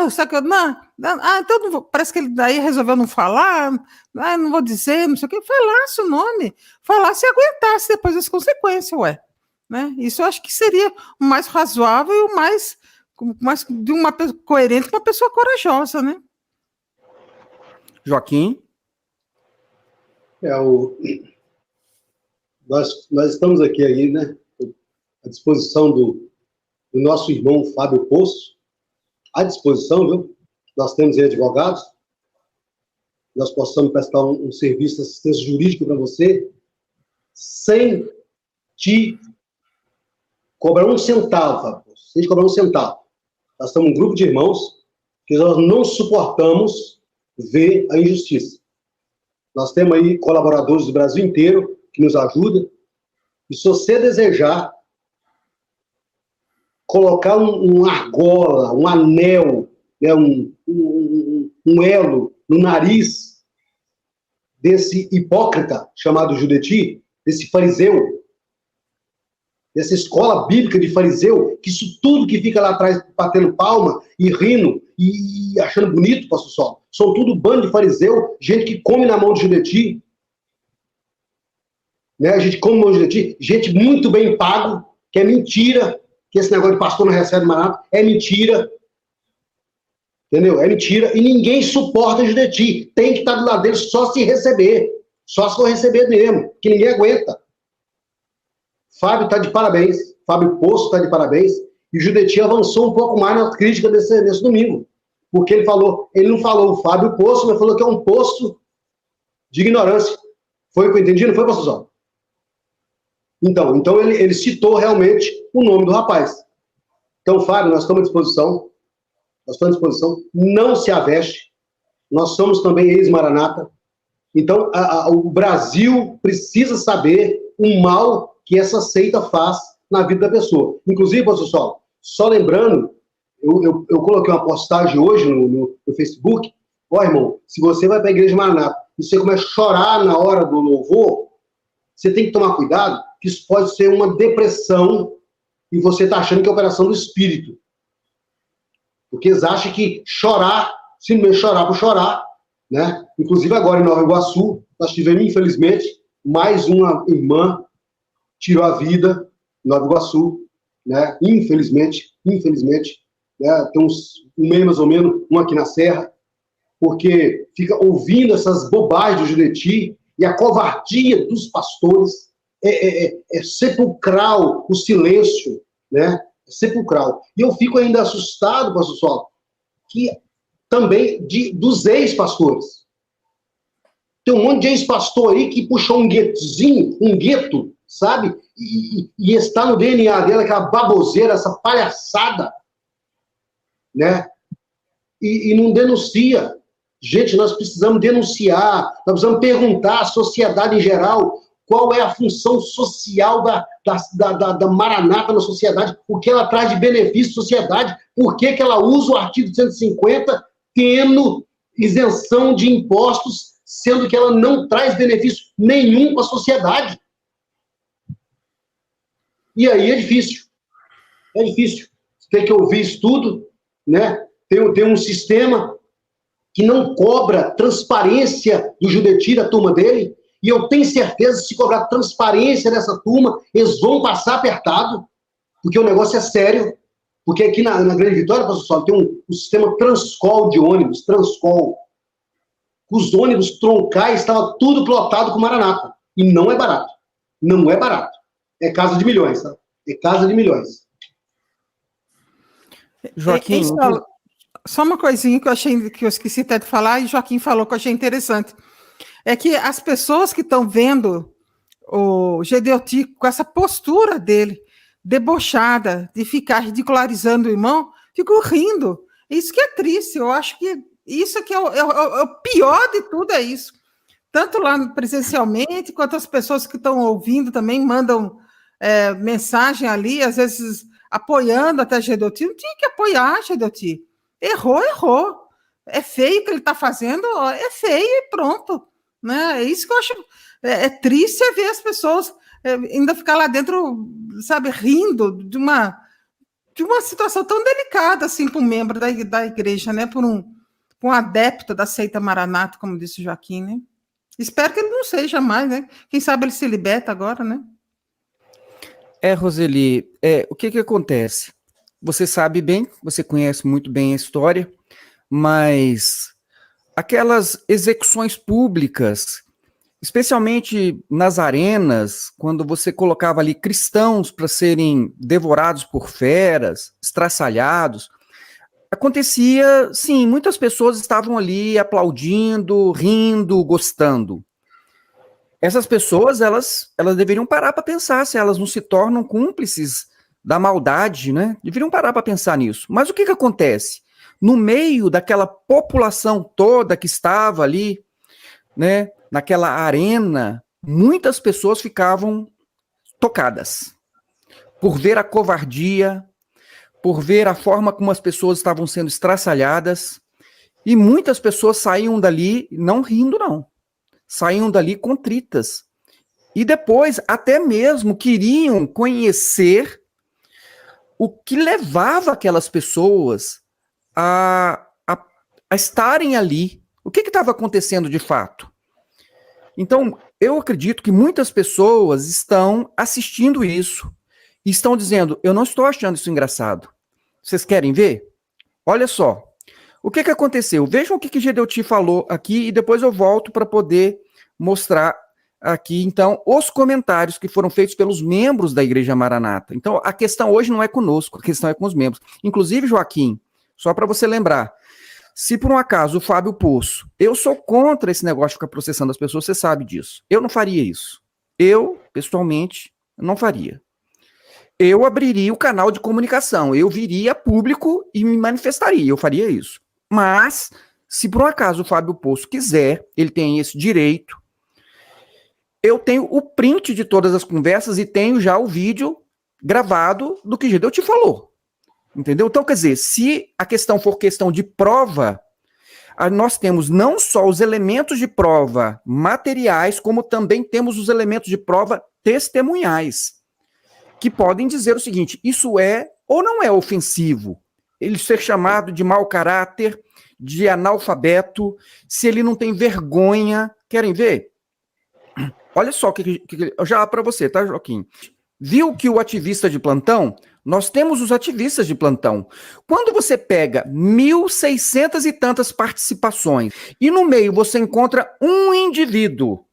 Será que eu... então não vou, parece que ele daí resolveu não falar, não vou dizer, não sei o que, falasse o nome, falasse e aguentasse depois as consequências, né? Isso eu acho que seria o mais razoável e o mais de uma pessoa coerente com uma pessoa corajosa, né? Joaquim? Nós estamos aqui, né, à disposição do nosso irmão Fábio Poço, à disposição, viu? Nós temos aí advogados, nós possamos prestar um serviço de assistência jurídica para você, sem te cobrar um centavo, Fábio Poço, sem te cobrar um centavo. Nós somos um grupo de irmãos que nós não suportamos ver a injustiça. Nós temos aí colaboradores do Brasil inteiro que nos ajudam, e se você desejar colocar uma argola, um anel, né, um elo no nariz desse hipócrita chamado Gedeuti, desse fariseu, dessa escola bíblica de fariseu, que isso tudo que fica lá atrás batendo palma e rindo e achando bonito, pastor Sol, são tudo bando de fariseu, gente que come na mão de Gedeuti, né? A gente come na mão de Gedeuti, gente muito bem pago, que é mentira, que esse negócio de pastor não recebe mais nada, é mentira. Entendeu? É mentira. E ninguém suporta Gedeuti. Tem que estar do lado dele só se receber. Só se for receber mesmo, que ninguém aguenta. Fábio está de parabéns. Fábio Poço está de parabéns. E o Gedeuti avançou um pouco mais na crítica desse domingo. Porque ele não falou o Fábio Poço, mas falou que é um poço de ignorância. Foi o que eu entendi? Não foi, pastor Sol? Então ele citou realmente o nome do rapaz. Então, Fábio, nós estamos à disposição. Não se aveste. Nós somos também ex-Maranata. Então, o Brasil precisa saber o mal que essa seita faz na vida da pessoa. Inclusive, pastor Sol, só lembrando, eu coloquei uma postagem hoje no Facebook. Irmão, se você vai para a igreja Maranata e você começa a chorar na hora do louvor, você tem que tomar cuidado, que isso pode ser uma depressão e você está achando que é operação do espírito. Porque eles acham que chorar, simplesmente chorar por chorar, né? Inclusive agora em Nova Iguaçu, nós tivemos, infelizmente, mais uma irmã tirou a vida em Nova Iguaçu, né? Infelizmente, né? Tem um mês mais ou menos, um aqui na Serra, porque fica ouvindo essas bobagens do Gedeuti e a covardia dos pastores é sepulcral o silêncio, né? É sepulcral. E eu fico ainda assustado, pastor Saulo, que também dos ex-pastores. Tem um monte de ex-pastor aí que puxou um guetozinho, um gueto, sabe? E está no DNA dela aquela baboseira, essa palhaçada, né? E não denuncia. Gente, nós precisamos denunciar, nós precisamos perguntar à sociedade em geral qual é a função social da Maranata na sociedade, o que ela traz de benefício à sociedade, por que ela usa o artigo 150 tendo isenção de impostos, sendo que ela não traz benefício nenhum para a sociedade. E aí é difícil. É difícil. Você tem que ouvir isso tudo, né? Tem um sistema que não cobra transparência do Judeti, da turma dele, e eu tenho certeza que se cobrar transparência dessa turma, eles vão passar apertado, porque o negócio é sério, porque aqui na Grande Vitória, pastor Saulo, tem um sistema Transcol de ônibus, Transcol. Os ônibus troncais estavam tudo plotado com Maranata, e não é barato. Não é barato. É casa de milhões, tá? É casa de milhões. Joaquim, só uma coisinha que eu esqueci até de falar, e Joaquim falou que eu achei interessante. É que as pessoas que estão vendo o Gedeuti com essa postura dele, debochada, de ficar ridicularizando o irmão, ficam rindo. Isso que é triste. Eu acho que isso que é o pior de tudo, é isso. Tanto lá presencialmente, quanto as pessoas que estão ouvindo também mandam mensagem ali, às vezes apoiando até Gedeuti. Não tinha que apoiar Gedeuti. Errou. É feio o que ele está fazendo, é feio e pronto. Né? É isso que eu acho triste, é ver as pessoas ainda ficar lá dentro, sabe, rindo de uma situação tão delicada assim para um membro da igreja, né? Por um adepto da seita Maranata, como disse o Joaquim, né? Espero que ele não seja mais, né? Quem sabe ele se liberta agora, né? Roseli, o que acontece? Você sabe bem, você conhece muito bem a história, mas aquelas execuções públicas, especialmente nas arenas, quando você colocava ali cristãos para serem devorados por feras, estraçalhados, acontecia, sim, muitas pessoas estavam ali aplaudindo, rindo, gostando. Essas pessoas, elas deveriam parar para pensar se elas não se tornam cúmplices da maldade, né? Deveriam parar para pensar nisso. Mas o que acontece? No meio daquela população toda que estava ali, né, naquela arena, muitas pessoas ficavam tocadas por ver a covardia, por ver a forma como as pessoas estavam sendo estraçalhadas, e muitas pessoas saíam dali não rindo, não. Saíam dali contritas. E depois até mesmo queriam conhecer o que levava aquelas pessoas a estarem ali. O que estava acontecendo de fato? Então, eu acredito que muitas pessoas estão assistindo isso e estão dizendo, eu não estou achando isso engraçado. Vocês querem ver? Olha só. O que aconteceu? Vejam o que Gedeuti falou aqui e depois eu volto para poder mostrar aqui, então, os comentários que foram feitos pelos membros da Igreja Maranata. Então, a questão hoje não é conosco, a questão é com os membros. Inclusive, Joaquim, só para você lembrar, se por um acaso o Fábio Poço, eu sou contra esse negócio de ficar processando as pessoas, você sabe disso. Eu não faria isso. Eu, pessoalmente, não faria. Eu abriria o canal de comunicação, eu viria a público e me manifestaria, eu faria isso. Mas, se por um acaso o Fábio Poço quiser, ele tem esse direito, eu tenho o print de todas as conversas e tenho já o vídeo gravado do que Gedeuti falou. Entendeu? Então, quer dizer, se a questão for questão de prova, nós temos não só os elementos de prova materiais, como também temos os elementos de prova testemunhais, que podem dizer o seguinte, isso é ou não é ofensivo? Ele ser chamado de mau caráter, de analfabeto, se ele não tem vergonha. Querem ver? Olha só, já para você, tá, Joaquim? Viu que o ativista de plantão, nós temos os ativistas de plantão. Quando você pega 1.600 e tantas participações, e no meio você encontra um indivíduo,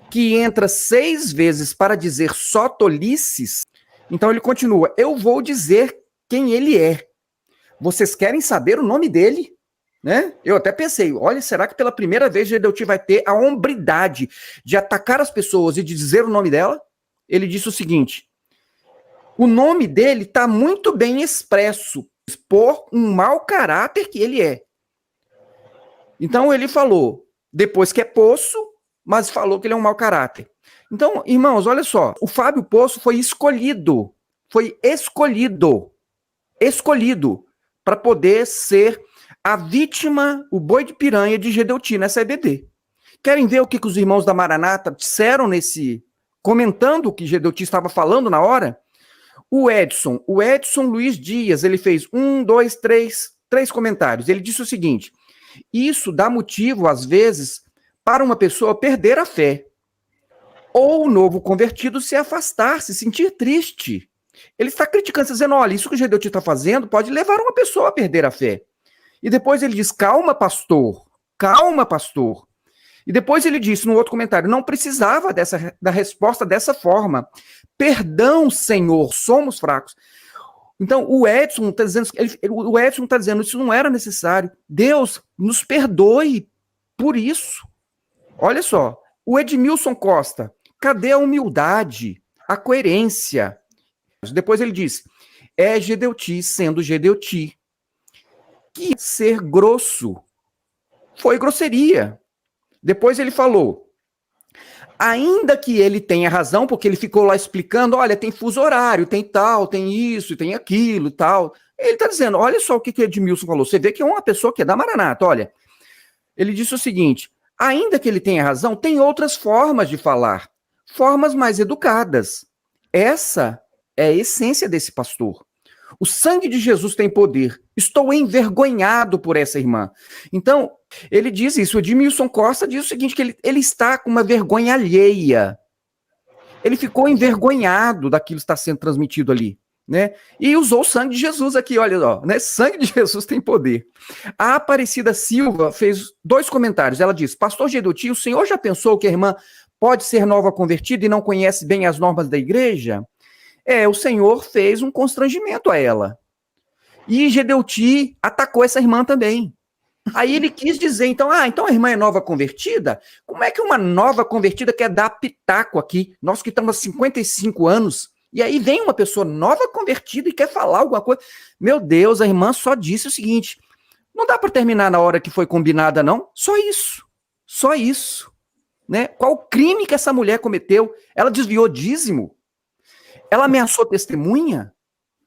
que entra 6 vezes para dizer só tolices, então ele continua, eu vou dizer quem ele é. Vocês querem saber o nome dele? Né? Eu até pensei, olha, será que pela primeira vez Gedeuti vai ter a hombridade de atacar as pessoas e de dizer o nome dela? Ele disse o seguinte, o nome dele está muito bem expresso, por um mau caráter que ele é. Então ele falou, depois que é Poço, mas falou que ele é um mau caráter. Então, irmãos, olha só, o Fábio Poço foi escolhido para poder ser a vítima, o boi de piranha de Gedeuti nessa EBD. Querem ver o que os irmãos da Maranata disseram comentando o que Gedeuti estava falando na hora? O Edson Luiz Dias, ele fez 3 comentários. Ele disse o seguinte, isso dá motivo, às vezes, para uma pessoa perder a fé, ou o novo convertido se afastar, se sentir triste. Ele está criticando, dizendo, olha, isso que o Gedeuti está fazendo pode levar uma pessoa a perder a fé. E depois ele diz, calma, pastor. E depois ele disse, no outro comentário, não precisava da resposta dessa forma. Perdão, Senhor, somos fracos. Então, o Edson está dizendo, isso não era necessário. Deus nos perdoe por isso. Olha só, o Edmilson Costa, cadê a humildade, a coerência? Depois ele disse, é Gedeuti sendo Gedeuti. Que ser grosso foi grosseria. Depois ele falou, ainda que ele tenha razão, porque ele ficou lá explicando, olha, tem fuso horário, tem tal, tem isso, tem aquilo e tal. Ele está dizendo, olha só o que o Edmilson falou, você vê que é uma pessoa que é da Maranata, olha. Ele disse o seguinte, ainda que ele tenha razão, tem outras formas de falar, formas mais educadas. Essa é a essência desse pastor. O sangue de Jesus tem poder. Estou envergonhado por essa irmã. Então, ele diz isso. O Edmilson Costa diz o seguinte, que ele está com uma vergonha alheia. Ele ficou envergonhado daquilo que está sendo transmitido ali. Né? E usou o sangue de Jesus aqui, olha só. Né? Sangue de Jesus tem poder. A Aparecida Silva fez 2 comentários. Ela diz, pastor Gedeuti, o senhor já pensou que a irmã pode ser nova convertida e não conhece bem as normas da igreja? O Senhor fez um constrangimento a ela. E Gedeuti atacou essa irmã também. Aí ele quis dizer, então a irmã é nova convertida? Como é que uma nova convertida quer dar pitaco aqui? Nós que estamos há 55 anos, e aí vem uma pessoa nova convertida e quer falar alguma coisa. Meu Deus, a irmã só disse o seguinte, não dá para terminar na hora que foi combinada, não? Só isso. Né? Qual o crime que essa mulher cometeu? Ela desviou dízimo? Ela ameaçou testemunha?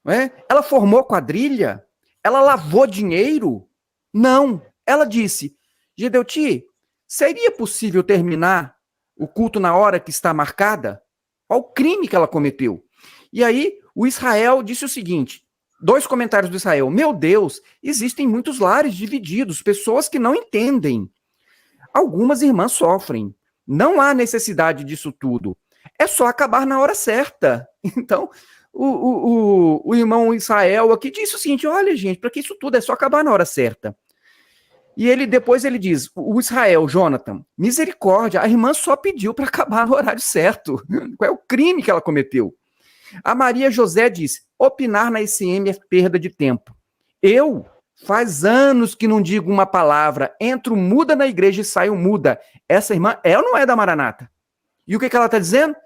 Né? Ela formou quadrilha? Ela lavou dinheiro? Não. Ela disse, Gedeuti, seria possível terminar o culto na hora que está marcada? Qual o crime que ela cometeu? E aí, o Israel disse o seguinte, 2 comentários do Israel, meu Deus, existem muitos lares divididos, pessoas que não entendem. Algumas irmãs sofrem. Não há necessidade disso tudo. É só acabar na hora certa. Então, o irmão Israel aqui disse o seguinte, olha, gente, para que isso tudo? É só acabar na hora certa. E depois ele diz, o Israel, Jonathan, misericórdia, a irmã só pediu para acabar no horário certo. Qual é o crime que ela cometeu? A Maria José diz, opinar na ICM é perda de tempo. Faz anos que não digo uma palavra, entro muda na igreja e saio muda. Essa irmã é ou não é da Maranata? E o que ela está dizendo?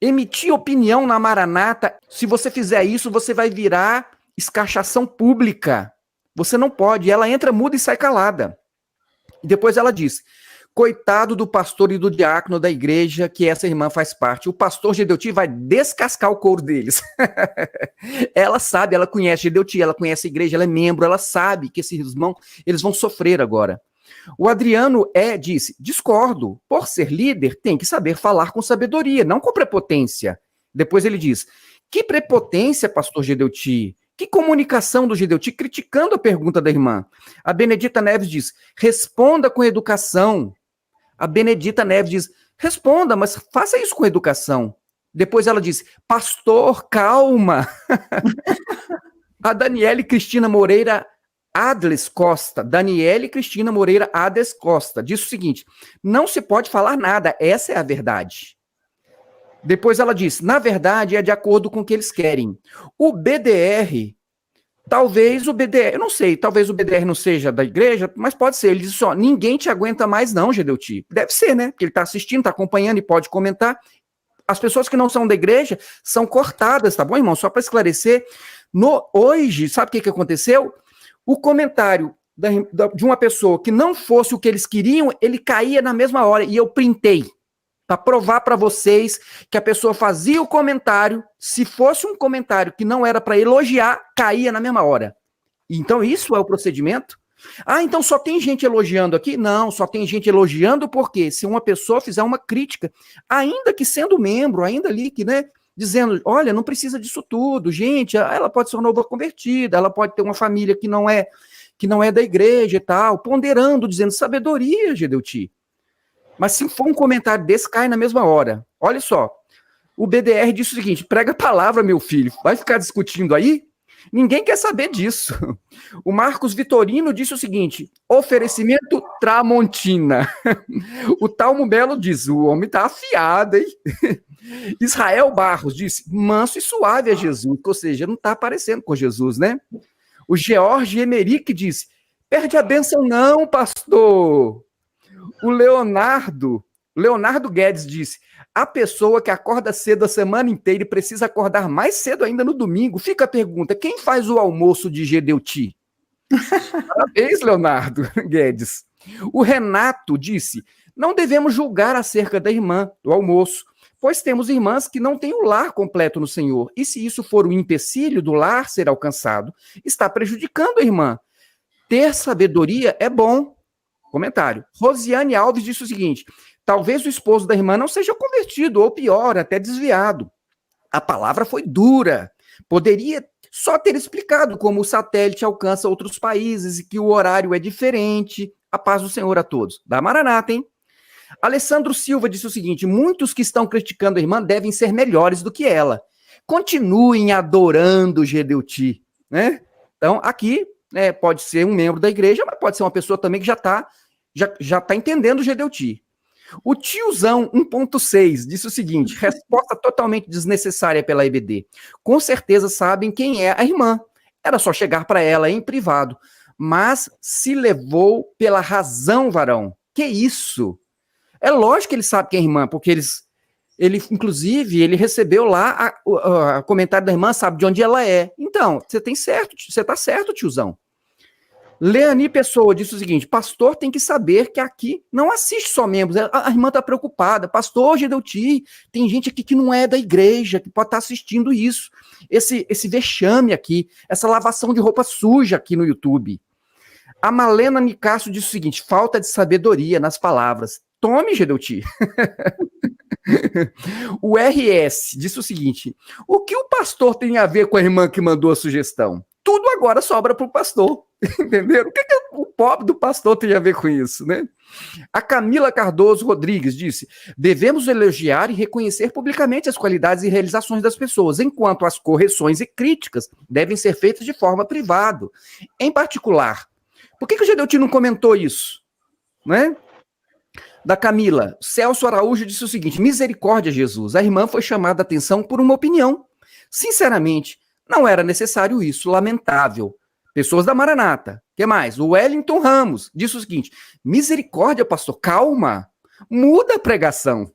Emitir opinião na Maranata, se você fizer isso, você vai virar escachação pública. Você não pode. Ela entra muda e sai calada. E depois ela diz, coitado do pastor e do diácono da igreja que essa irmã faz parte. O pastor Gedeuti vai descascar o couro deles. Ela sabe, ela conhece Gedeuti, ela conhece a igreja, ela é membro, ela sabe que esses irmãos, eles vão sofrer agora. O Adriano disse, discordo, por ser líder tem que saber falar com sabedoria, não com prepotência. Depois ele diz, que prepotência, pastor Gedeuti? Que comunicação do Gedeuti criticando a pergunta da irmã? A Benedita Neves diz, responda com educação. A Benedita Neves diz, responda, mas faça isso com educação. Depois ela diz, pastor, calma. A Daniele Cristina Moreira Adles Costa, Daniele Cristina Moreira Adles Costa, diz o seguinte: não se pode falar nada, essa é a verdade. Depois ela diz: na verdade é de acordo com o que eles querem. O BDR, talvez o BDR, eu não sei, talvez o BDR não seja da igreja, mas pode ser. Ele diz só: ninguém te aguenta mais não, Gedeuti. Deve ser, né? Porque ele está assistindo, está acompanhando e pode comentar. As pessoas que não são da igreja são cortadas, tá bom, irmão? Só para esclarecer. Hoje, sabe o que aconteceu? O comentário de uma pessoa que não fosse o que eles queriam, ele caía na mesma hora. E eu printei para provar para vocês que a pessoa fazia o comentário, se fosse um comentário que não era para elogiar, caía na mesma hora. Então isso é o procedimento? Ah, então só tem gente elogiando aqui? Não, só tem gente elogiando porque se uma pessoa fizer uma crítica, ainda que sendo membro, ainda ali que, né, dizendo, olha, não precisa disso tudo, gente, ela pode ser uma nova convertida, ela pode ter uma família que não é da igreja e tal, ponderando, dizendo sabedoria, Gedeuti. Mas se for um comentário desse, cai na mesma hora. Olha só, o BDR disse o seguinte: prega a palavra, meu filho, vai ficar discutindo aí? Ninguém quer saber disso. O Marcos Vitorino disse o seguinte: oferecimento Tramontina. O Talmo Belo diz: o homem tá afiado, hein? Israel Barros disse: manso e suave é Jesus, ou seja, não tá aparecendo com Jesus, né? O George Emerick disse: perde a bênção não, pastor. O Leonardo Guedes disse: a pessoa que acorda cedo a semana inteira e precisa acordar mais cedo ainda no domingo. Fica a pergunta: quem faz o almoço de Gedeuti? Parabéns, Leonardo Guedes. O Renato disse: não devemos julgar acerca da irmã do almoço, pois temos irmãs que não têm o lar completo no Senhor. E se isso for o empecilho do lar ser alcançado, está prejudicando a irmã. Ter sabedoria é bom. Comentário. Rosiane Alves disse o seguinte: talvez o esposo da irmã não seja convertido, ou pior, até desviado. A palavra foi dura. Poderia só ter explicado como o satélite alcança outros países e que o horário é diferente. A paz do Senhor a todos. Da Maranata, hein? Alessandro Silva disse o seguinte: muitos que estão criticando a irmã devem ser melhores do que ela. Continuem adorando Gedeuti, né? Então, aqui, né, pode ser um membro da igreja, mas pode ser uma pessoa também que já tá entendendo Gedeuti. O tiozão 1.6 disse o seguinte: resposta totalmente desnecessária pela EBD. Com certeza sabem quem é a irmã. Era só chegar para ela em privado. Mas se levou pela razão, varão. Que isso? É lógico que ele sabe quem é a irmã, porque inclusive, ele recebeu lá o comentário da irmã, sabe de onde ela é. Então, você tá certo, tiozão. Leani Pessoa disse o seguinte: pastor tem que saber que aqui não assiste só membros. A irmã está preocupada. Pastor Gedeuti, tem gente aqui que não é da igreja, que pode estar assistindo isso. Esse vexame aqui, essa lavação de roupa suja aqui no YouTube. A Malena Nicasso disse o seguinte: falta de sabedoria nas palavras. Tome, Gedeuti. O RS disse o seguinte: o que o pastor tem a ver com a irmã que mandou a sugestão? Tudo agora sobra para o pastor. Entenderam? O que o pobre do pastor tem a ver com isso, né? A Camila Cardoso Rodrigues disse: devemos elogiar e reconhecer publicamente as qualidades e realizações das pessoas, enquanto as correções e críticas devem ser feitas de forma privada. Em particular, por que o Gedeuti não comentou isso? Né? Da Camila, Celso Araújo disse o seguinte: misericórdia, Jesus, a irmã foi chamada a atenção por uma opinião. Sinceramente, não era necessário isso, lamentável. Pessoas da Maranata. O que mais? O Wellington Ramos disse o seguinte: misericórdia, pastor, calma, muda a pregação.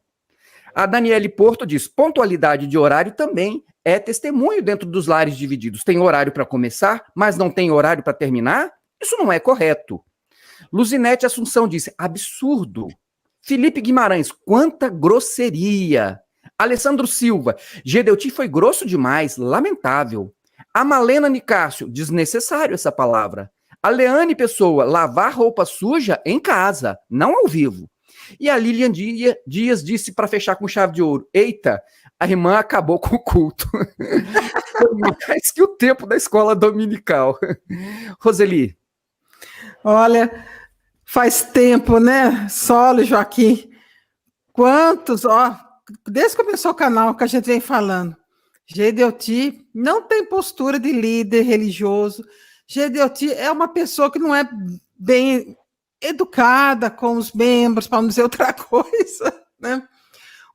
A Daniele Porto diz: pontualidade de horário também é testemunho dentro dos lares divididos. Tem horário para começar, mas não tem horário para terminar? Isso não é correto. Luzinete Assunção disse: absurdo. Felipe Guimarães: quanta grosseria. Alessandro Silva: Gedeuti foi grosso demais, lamentável. A Malena Nicásio: desnecessário essa palavra. A Leane Pessoa: lavar roupa suja em casa, não ao vivo. E a Lilian Dias disse, para fechar com chave de ouro: eita, a irmã acabou com o culto. Foi mais que o tempo da escola dominical. Roseli. Olha, faz tempo, né? Solo, Joaquim. Quantos, desde que começou o canal que a gente vem falando. Gedeuti não tem postura de líder religioso, Gedeuti é uma pessoa que não é bem educada com os membros, para não dizer outra coisa, né?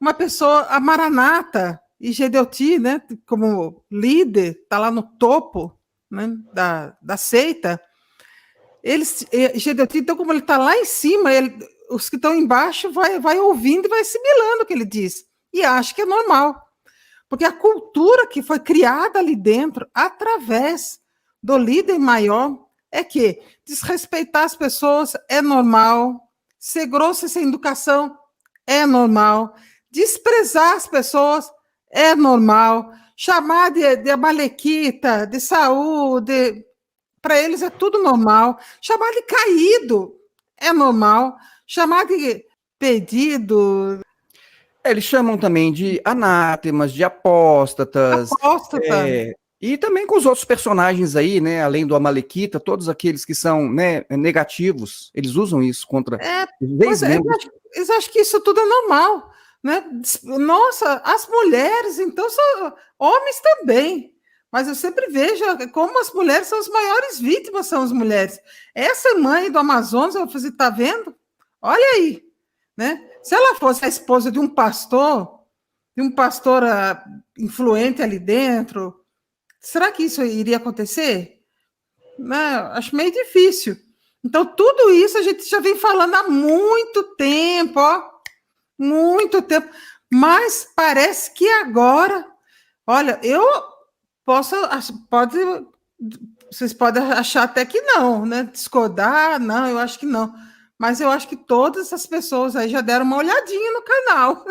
Uma pessoa, a Maranata e Gedeuti, né, como líder, está lá no topo, né, da seita, Gedeuti, então, como ele está lá em cima, os que estão embaixo vai ouvindo e vai assimilando o que ele diz, e acha que é normal, porque a cultura que foi criada ali dentro, através do líder maior, é que desrespeitar as pessoas é normal, ser grosso e sem educação é normal, desprezar as pessoas é normal, chamar de amalequita, de saúde, para eles é tudo normal, chamar de caído é normal, chamar de pedido... Eles chamam também de anátemas, de apóstatas. E também com os outros personagens aí, né, além do Amalequita, todos aqueles que são, né, negativos, eles usam isso contra os ex-membros. Eles acham que isso tudo é normal, né? Nossa, as mulheres, então, homens também. Mas eu sempre vejo como as mulheres são as maiores vítimas, são as mulheres. Essa mãe do Amazonas, você está vendo? Olha aí, né? Se ela fosse a esposa de um pastor influente ali dentro, será que isso iria acontecer? Não, acho meio difícil. Então, tudo isso a gente já vem falando há muito tempo, muito tempo. Mas parece que agora... Olha, vocês podem achar até que não, né? Discordar, não, eu acho que não. Mas eu acho que todas as pessoas aí já deram uma olhadinha no canal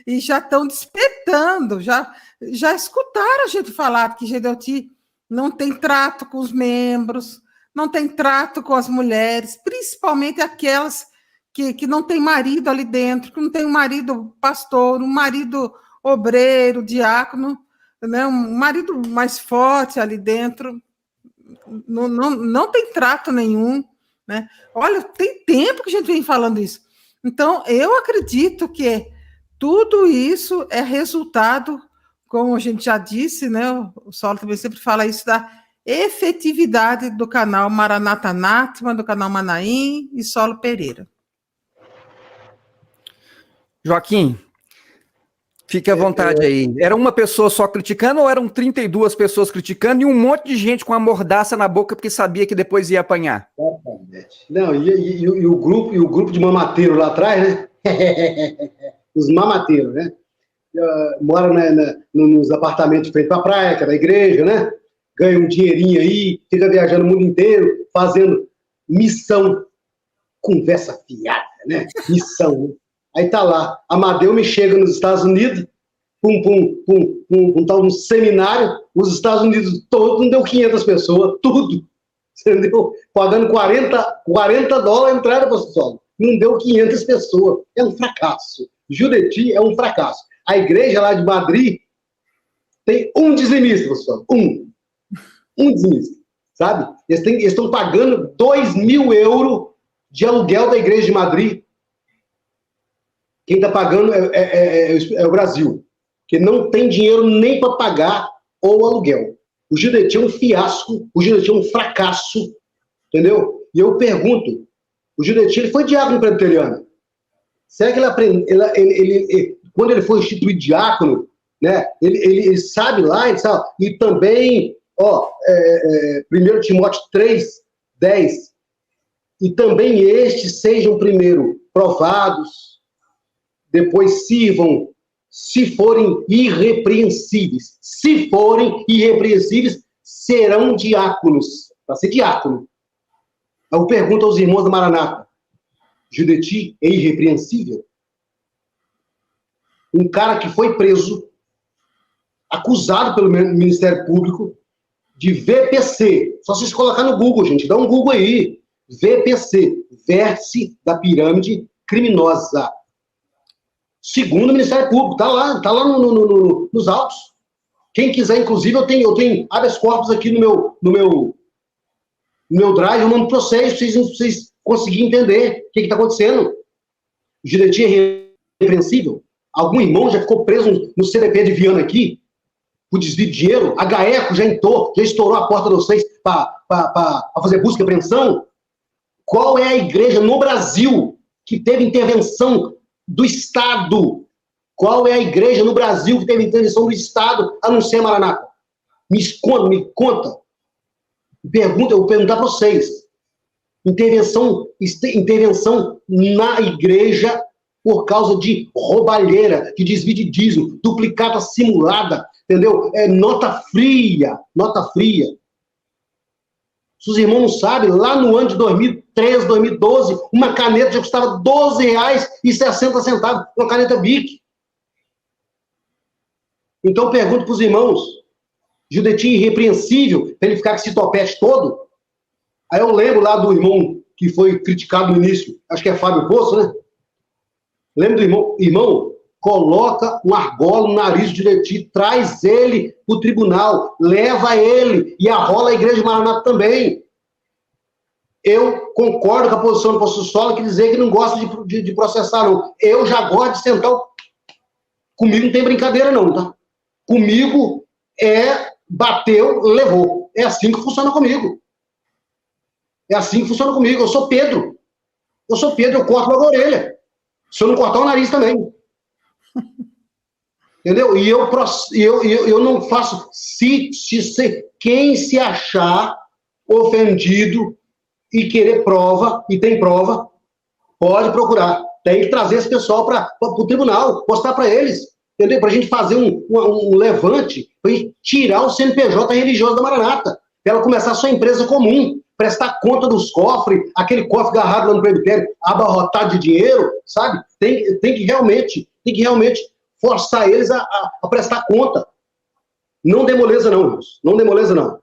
e já estão despertando, já escutaram a gente falar que Gedeuti não tem trato com os membros, não tem trato com as mulheres, principalmente aquelas que não têm marido ali dentro, que não tem um marido pastor, um marido obreiro, diácono, né, um marido mais forte ali dentro, não tem trato nenhum, né? Olha, tem tempo que a gente vem falando isso. Então, eu acredito que tudo isso é resultado, como a gente já disse, né? O Saulo também sempre fala isso, da efetividade do canal Maranata Nátima, do canal Manaim e Saulo Pereira. Joaquim, fique à vontade aí. Era uma pessoa só criticando ou eram 32 pessoas criticando e um monte de gente com a mordaça na boca porque sabia que depois ia apanhar? Não, e o grupo de mamateiro lá atrás, né? Os mamateiros, né? Mora nos apartamentos de frente para a praia, que é da igreja, né? Ganha um dinheirinho aí, fica viajando o mundo inteiro, fazendo missão. Conversa fiada, né? Missão, né? Aí tá lá, Amadeu me chega nos Estados Unidos, um seminário, os Estados Unidos todos, não deu 500 pessoas, tudo, entendeu? Pagando 40 dólares a entrada para o solo. Não deu 500 pessoas. É um fracasso. Gedeuti é um fracasso. A igreja lá de Madrid tem um dizimista, pessoal. Um dizimista, sabe? Eles estão pagando 2.000 euros de aluguel da igreja de Madrid. Quem está pagando é o Brasil, que não tem dinheiro nem para pagar o aluguel. O Gedeuti é um fiasco, o Gedeuti é um fracasso, entendeu? E eu pergunto, o Gedeuti ele foi diácono presbiteriano. Será que ele aprende? Quando ele foi instituído diácono, né? Ele sabe lá, e também, 1 Timóteo 3:10, e também estes sejam primeiro provados, depois sirvam, se forem irrepreensíveis. Se forem irrepreensíveis, serão diáconos. Para ser diácono. Eu pergunto aos irmãos da Maranata, Gedeuti é irrepreensível? Um cara que foi preso, acusado pelo Ministério Público de VPC. Só vocês colocar no Google, gente. Dá um Google aí. VPC, Vértice da Pirâmide Criminosa. Segundo o Ministério Público, tá lá nos autos. Quem quiser, inclusive, eu tenho habeas corpus aqui no meu drive, eu mando para vocês conseguirem entender o que está acontecendo. O Gedeuti é irrepreensível. Algum irmão já ficou preso no CDP de Viana aqui, por desvio de dinheiro. A GAECO já estourou a porta de vocês para fazer busca e apreensão? Qual é a igreja no Brasil que teve intervenção do Estado? Qual é a igreja no Brasil que teve intervenção do Estado a não ser a Maranata? Me conta. Eu vou perguntar para vocês. Intervenção na igreja por causa de roubalheira, de desvio de dízimo, duplicata simulada, entendeu? Nota fria. Se os irmãos não sabem, lá no ano de 2013, 2012, uma caneta já custava R$12,60, uma caneta Bic. Então eu pergunto para os irmãos, Judetim irrepreensível, para ele ficar com esse topete todo? Aí eu lembro lá do irmão que foi criticado no início, acho que é Fábio Poço, né? Lembro do irmão, coloca um argola no nariz do Judetim, traz ele para o tribunal, leva ele e arrola a igreja de Maranata também. Eu concordo com a posição do pastor Sola, que dizer que não gosta de processar, não. Eu já gosto de sentar. Comigo não tem brincadeira, não, tá? Comigo bateu, levou. É assim que funciona comigo. Eu sou Pedro. Eu corto logo a orelha. Se eu não cortar o nariz também. Entendeu? E eu não faço. Quem se achar ofendido e querer prova, e tem prova, pode procurar. Tem que trazer esse pessoal para o tribunal, mostrar para eles. Entendeu? Para a gente fazer um levante, para a gente tirar o CNPJ religioso da Maranata, para ela começar a sua empresa comum, prestar conta dos cofres, aquele cofre agarrado lá no presbitério, abarrotado de dinheiro, sabe? Tem que realmente forçar eles a prestar conta. Não dê moleza não, irmãos. Não dê moleza não.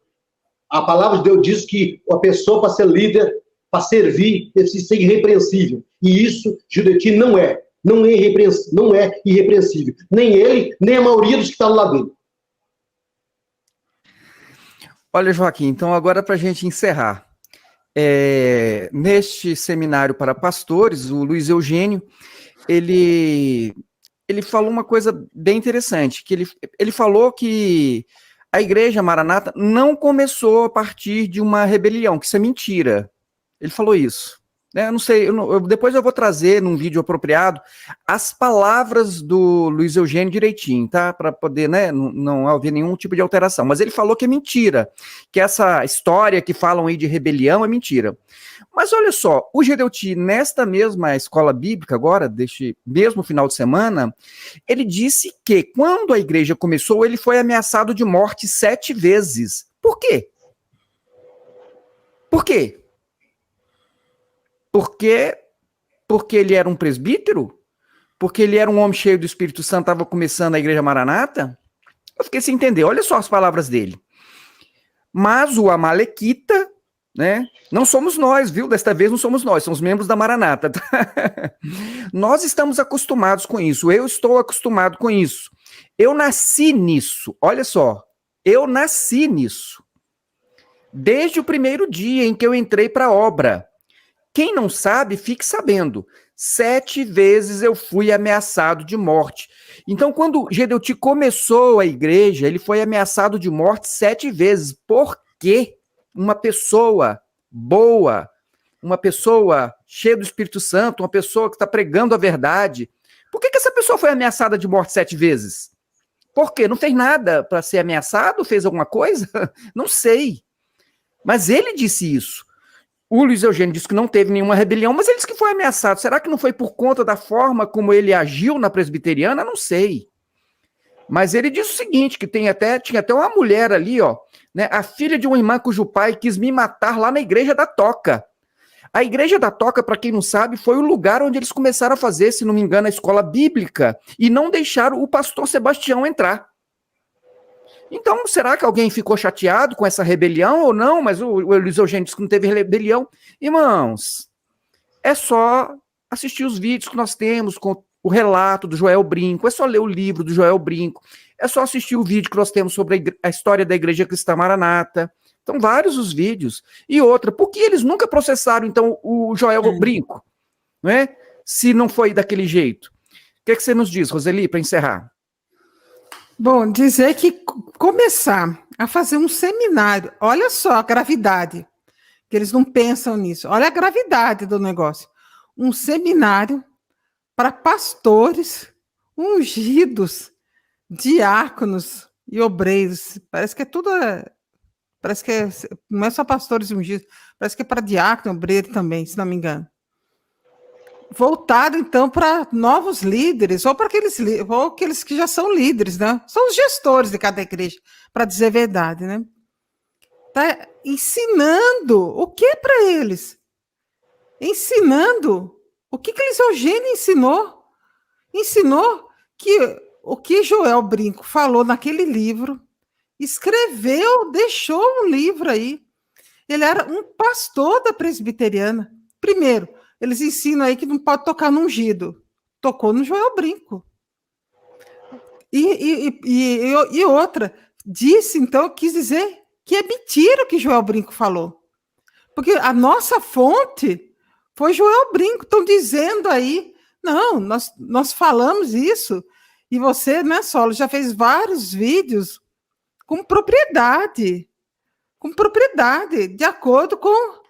A palavra de Deus diz que a pessoa, para ser líder, para servir, precisa ser irrepreensível. E isso, Judetim não é. Não é irrepreensível. Nem ele, nem a maioria dos que estão lá dentro. Olha, Joaquim, então agora para a gente encerrar. Neste seminário para pastores, o Luiz Eugênio, ele falou uma coisa bem interessante, que ele falou que a Igreja Maranata não começou a partir de uma rebelião, que isso é mentira. Ele falou isso. Eu não sei, depois eu vou trazer num vídeo apropriado as palavras do Luiz Eugênio direitinho, tá? Para poder, né, não haver nenhum tipo de alteração. Mas ele falou que é mentira, que essa história que falam aí de rebelião é mentira. Mas olha só, o Gedeuti, nesta mesma escola bíblica agora, deste mesmo final de semana, ele disse que quando a igreja começou, ele foi ameaçado de morte 7 vezes. Por quê? Por quê? Porque ele era um presbítero? Porque ele era um homem cheio do Espírito Santo, estava começando a Igreja Maranata? Eu fiquei sem entender. Olha só as palavras dele. Mas o Amalequita, né? Não somos nós, viu? Desta vez não somos nós, somos membros da Maranata. Tá? Nós estamos acostumados com isso. Eu estou acostumado com isso. Eu nasci nisso. Olha só. Eu nasci nisso. Desde o primeiro dia em que eu entrei para a obra. Quem não sabe, fique sabendo. 7 vezes eu fui ameaçado de morte. Então, quando Gedeuti começou a igreja, ele foi ameaçado de morte 7 vezes. Por quê? Uma pessoa boa, uma pessoa cheia do Espírito Santo, uma pessoa que está pregando a verdade. Por que essa pessoa foi ameaçada de morte 7 vezes? Por quê? Não fez nada para ser ameaçado? Fez alguma coisa? Não sei. Mas ele disse isso. O Luiz Eugênio disse que não teve nenhuma rebelião, mas ele disse que foi ameaçado. Será que não foi por conta da forma como ele agiu na presbiteriana? Não sei. Mas ele disse o seguinte, que tinha até uma mulher ali, ó, né, a filha de uma irmã cujo pai quis me matar lá na Igreja da Toca. A Igreja da Toca, para quem não sabe, foi o lugar onde eles começaram a fazer, se não me engano, a escola bíblica, e não deixaram o pastor Sebastião entrar. Então, será que alguém ficou chateado com essa rebelião ou não? Mas o Luiz Eugênio disse que não teve rebelião. Irmãos, é só assistir os vídeos que nós temos com o relato do Joel Brinco, é só ler o livro do Joel Brinco, é só assistir o vídeo que nós temos sobre a história da Igreja Cristã Maranata. Então, vários os vídeos. E outra, por que eles nunca processaram, então, o Joel Brinco? Não é? Se não foi daquele jeito. O que você nos diz, Roseli, para encerrar? Bom, dizer que começar a fazer um seminário. Olha só a gravidade, que eles não pensam nisso. Olha a gravidade do negócio. Um seminário para pastores ungidos, diáconos e obreiros. Parece que é tudo. Parece que não é só pastores ungidos, parece que é para diácono, obreiro também, se não me engano. Voltado, então, para novos líderes, ou para aqueles que já são líderes, né? São os gestores de cada igreja, para dizer a verdade, né? Está ensinando o que para eles? Ensinando o que Lisogênio ensinou. Ensinou que o que Joel Brinco falou naquele livro, escreveu, deixou um livro aí. Ele era um pastor da presbiteriana. Primeiro, eles ensinam aí que não pode tocar no ungido. Tocou no Joel Brinco. E outra, disse, então, quis dizer que é mentira o que Joel Brinco falou. Porque a nossa fonte foi Joel Brinco. Estão dizendo aí, não, nós falamos isso, e você, né, Solo, já fez vários vídeos com propriedade, de acordo com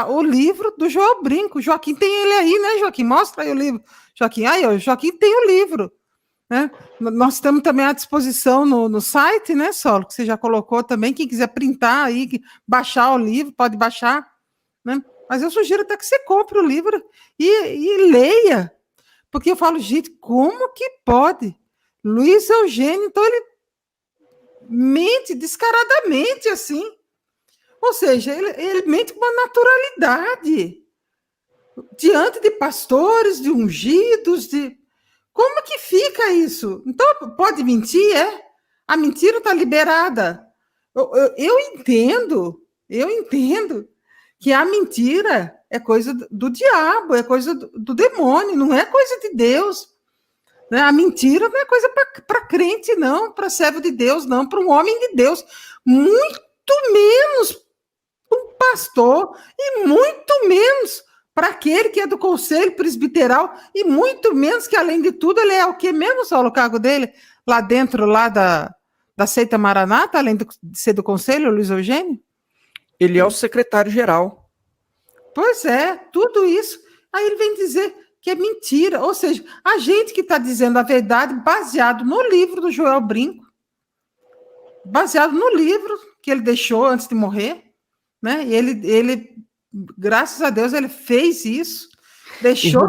o livro do Joel Brinco. Joaquim tem ele aí, né, Joaquim? Mostra aí o livro. Joaquim, aí, ó, Joaquim tem o livro. Né? Nós temos também à disposição no site, né, Solo, que você já colocou também. Quem quiser printar aí, baixar o livro, pode baixar. Né? Mas eu sugiro até que você compre o livro e leia. Porque eu falo, gente, como que pode? Luiz Eugênio, então ele mente descaradamente assim. Ou seja, ele mente com uma naturalidade diante de pastores, de ungidos, de... Como que fica isso? Então, pode mentir, é? A mentira está liberada. Eu entendo que a mentira é coisa do diabo, é coisa do demônio, não é coisa de Deus. Né? A mentira não é coisa para crente, não, para servo de Deus, não, para um homem de Deus. Muito menos para um pastor e muito menos para aquele que é do conselho presbiteral e muito menos que, além de tudo, ele é o que mesmo, Saulo, o cargo dele? Lá dentro, lá da seita Maranata, além de ser do conselho, Luiz Eugênio? Ele é o secretário-geral. Pois é, tudo isso. Aí ele vem dizer que é mentira. Ou seja, a gente que está dizendo a verdade baseado no livro do Joel Brinco, baseado no livro que ele deixou antes de morrer, né? E ele graças a Deus, ele fez isso, deixou...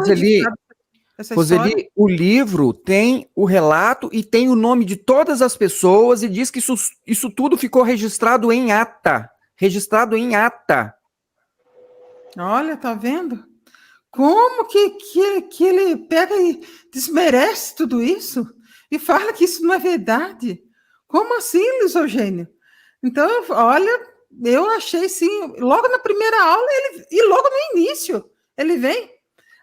Roseli, o livro tem o relato e tem o nome de todas as pessoas e diz que isso tudo ficou registrado em ata. Registrado em ata. Olha, tá vendo? Como que ele pega e desmerece tudo isso? E fala que isso não é verdade? Como assim, Luiz Eugênio? Então, olha... Eu achei, sim, logo na primeira aula e logo no início ele vem.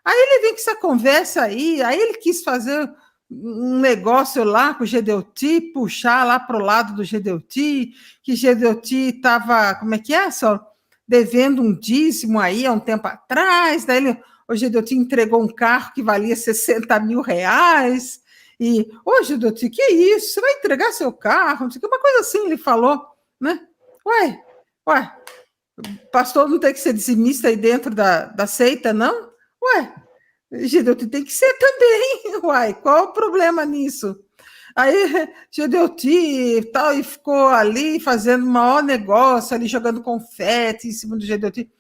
Aí ele vem com essa conversa aí ele quis fazer um negócio lá com o Gedeuti, puxar lá para o lado do Gedeuti, que Gedeuti estava, como é que é, só? Devendo um dízimo aí há um tempo atrás, daí o Gedeuti entregou um carro que valia 60 mil reais, e, ô Gedeuti, que isso? Você vai entregar seu carro? Não sei o que, uma coisa assim ele falou, né? Ué, pastor não tem que ser dizimista aí dentro da seita, não? Ué, Gedeuti tem que ser também, uai, qual o problema nisso? Aí Gedeuti e tal, e ficou ali fazendo o maior negócio, ali jogando confete em cima do Gedeuti.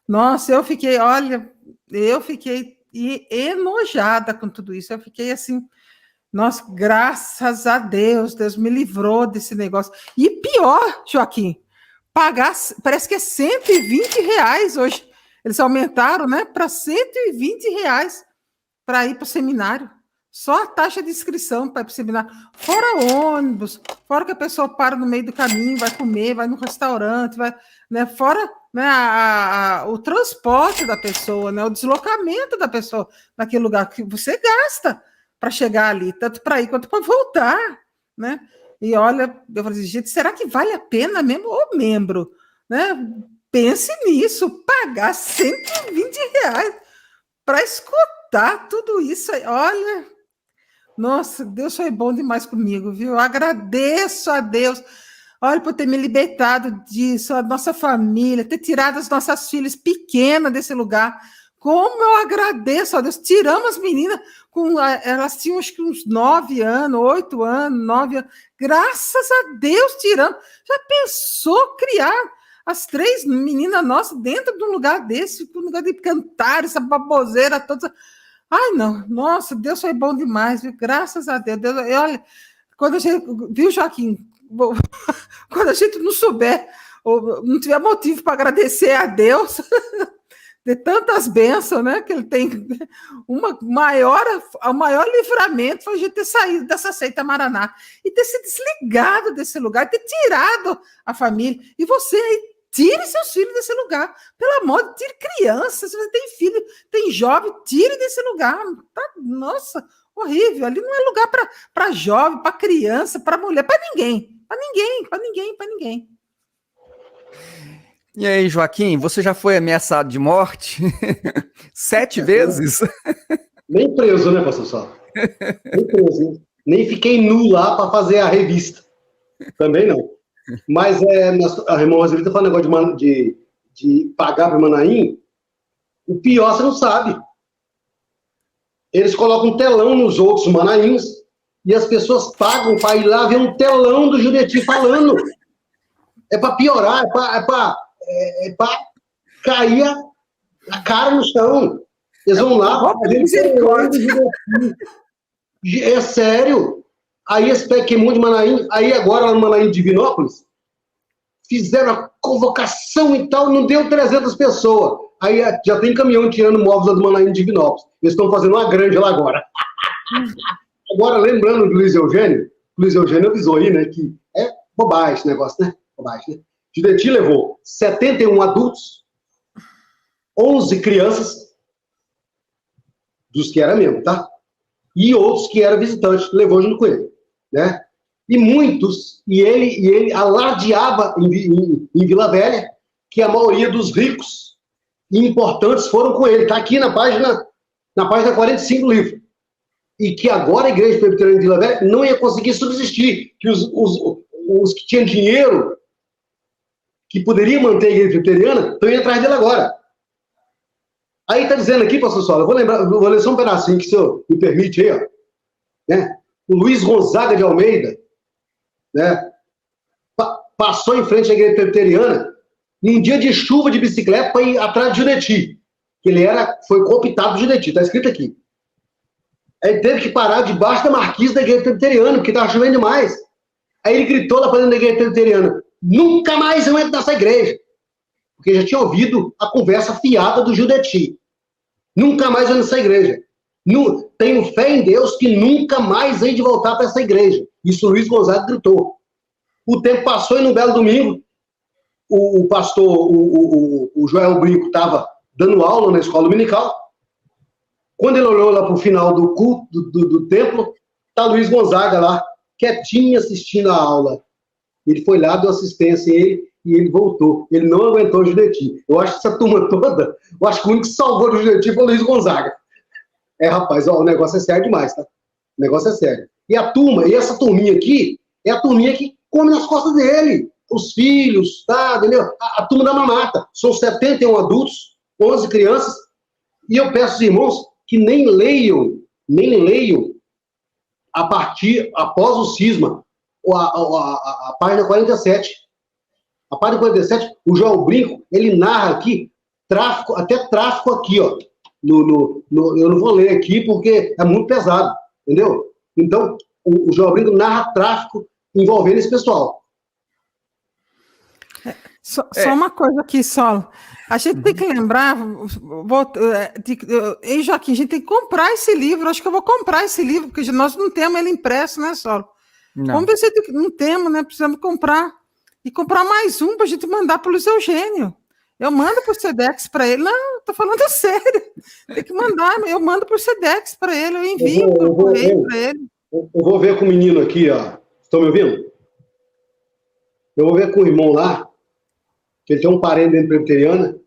Nossa, eu fiquei enojada com tudo isso, eu fiquei assim, nossa, graças a Deus, Deus me livrou desse negócio. E pior, Joaquim, pagar, parece que é 120 reais hoje. Eles aumentaram, né, para 120 reais para ir para o seminário. Só a taxa de inscrição para ir para o seminário. Fora ônibus, fora que a pessoa para no meio do caminho, vai comer, vai no restaurante, vai, né, fora, né, o transporte da pessoa, né, o deslocamento da pessoa naquele lugar que você gasta para chegar ali, tanto para ir quanto para voltar, né? E olha, eu falei assim, gente, será que vale a pena mesmo? Ô membro, né? Pense nisso, pagar 120 reais para escutar tudo isso aí. Olha, nossa, Deus foi bom demais comigo, viu? Eu agradeço a Deus. Olha, por ter me libertado disso, a nossa família, ter tirado as nossas filhas pequenas desse lugar. Como eu agradeço a Deus. Tiramos as meninas, elas tinham acho que uns 9 anos, 8 anos, 9 anos. Graças a Deus, tiramos. Já pensou criar as 3 meninas nossas dentro de um lugar desse, um lugar de cantar, essa baboseira toda. Ai, não, nossa, Deus foi bom demais, viu? Graças a Deus. Olha, quando a gente, viu, Joaquim, quando a gente não souber, ou não tiver motivo para agradecer a Deus, de tantas bênçãos, né, que ele tem, o maior livramento foi a gente ter saído dessa seita Maraná e ter se desligado desse lugar, ter tirado a família. E você aí, tire seus filhos desse lugar. Pelo amor de Deus, tire crianças. Se você tem filho, tem jovem, tire desse lugar. Tá, nossa, horrível. Ali não é lugar para jovem, para criança, para mulher, para ninguém. Para ninguém, para ninguém, para ninguém. E aí, Joaquim, você já foi ameaçado de morte? 7 vezes? Nem preso, né, pastor Sal? Nem preso, né? Nem fiquei nu lá para fazer a revista. Também não. Mas a irmã Roselita falou um negócio de pagar para o Manaim. O pior você não sabe. Eles colocam um telão nos outros Manaíns e as pessoas pagam para ir lá ver um telão do Jureti falando. É para piorar, é para cair a cara no chão. Eles vão lá para ver um telão do Jureti. É sério. Aí esse pé queimou de Manaim, aí agora lá no Manaim de Divinópolis, fizeram a convocação e tal, não deu 300 pessoas. Aí já tem caminhão tirando móveis lá do Manaim de Divinópolis. Eles estão fazendo uma granja lá agora. Agora, lembrando do Luiz Eugênio avisou aí, né, que é bobagem esse negócio, né? Bobagem, né? Jureti levou 71 adultos, 11 crianças, dos que era mesmo, tá? E outros que eram visitantes, levou junto com ele, né? E muitos, e ele alardeava em Vila Velha que a maioria dos ricos e importantes foram com ele. Está aqui na página 45 do livro. E que agora a igreja presbiteriana de Vila Velha não ia conseguir subsistir, que os que tinham dinheiro, que poderiam manter a igreja presbiteriana, estão indo atrás dele agora. Aí está dizendo aqui, pastor Sola, vou ler só um pedacinho que o senhor me permite aí, ó. Né? O Luiz Gonzaga de Almeida, né, passou em frente à igreja presbiteriana num dia de chuva de bicicleta para ir atrás de Jureti, que ele foi cooptado do Jureti, está escrito aqui. Aí teve que parar debaixo da marquise da igreja presbiteriana, porque estava chovendo demais. Aí ele gritou lá para dentro da igreja presbiteriana: nunca mais eu entro nessa igreja. Porque já tinha ouvido a conversa fiada do Jureti. Nunca mais eu entro nessa igreja. Tenho fé em Deus que nunca mais hei de voltar para essa igreja. Isso o Luiz Gonzaga gritou. O tempo passou e no belo domingo, o pastor, o Joel Brinco, estava dando aula na escola dominical. Quando ele olhou lá para o final do culto do templo, está Luiz Gonzaga lá, quietinho assistindo a aula. Ele foi lá, deu assistência a ele, e ele voltou. Ele não aguentou o Jureti. Eu acho que essa turma toda, eu acho que o único que salvou o Jureti foi o Luiz Gonzaga. Rapaz, ó, o negócio é sério demais, tá? O negócio é sério. E essa turminha aqui, é a turminha que come nas costas dele. Os filhos, tá? Entendeu? A turma da mamata. São 71 adultos, 11 crianças, e eu peço aos irmãos que nem leiam após o cisma, a página 47. A página 47, o Joel Brinco, ele narra aqui tráfico aqui, ó. Eu não vou ler aqui porque é muito pesado, entendeu? Então, o Joel Brinco narra tráfico envolvendo esse pessoal. Só uma coisa aqui, Solo. A gente tem que lembrar, Joaquim, a gente tem que comprar esse livro. Acho que eu vou comprar esse livro, porque nós não temos ele impresso, né, Solo? Não. Vamos ver se não temos, né? Precisamos comprar. E comprar mais um para a gente mandar para o Luiz Eugênio. Eu mando por Sedex para ele. Não, estou falando sério. Tem que mandar, eu mando por Sedex para ele, eu envio por correio para ele. Eu vou ver com o menino aqui, ó. Estão me ouvindo? Eu vou ver com o irmão lá, que ele tem um parente dentro da presbiteriana.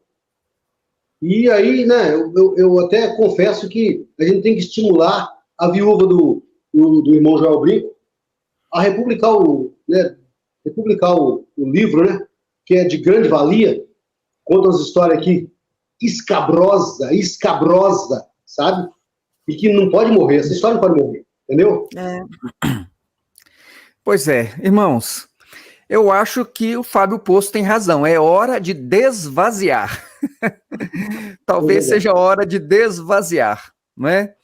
E aí, né, eu até confesso que a gente tem que estimular a viúva do irmão Joel Brinco a republicar e publicar o livro, né? Que é de grande valia, conta umas histórias aqui escabrosa, sabe? E que não pode morrer, essa história não pode morrer, entendeu? Pois é, irmãos, eu acho que o Fábio Poço tem razão, é hora de desvaziar. Talvez seja hora de desvaziar, não é?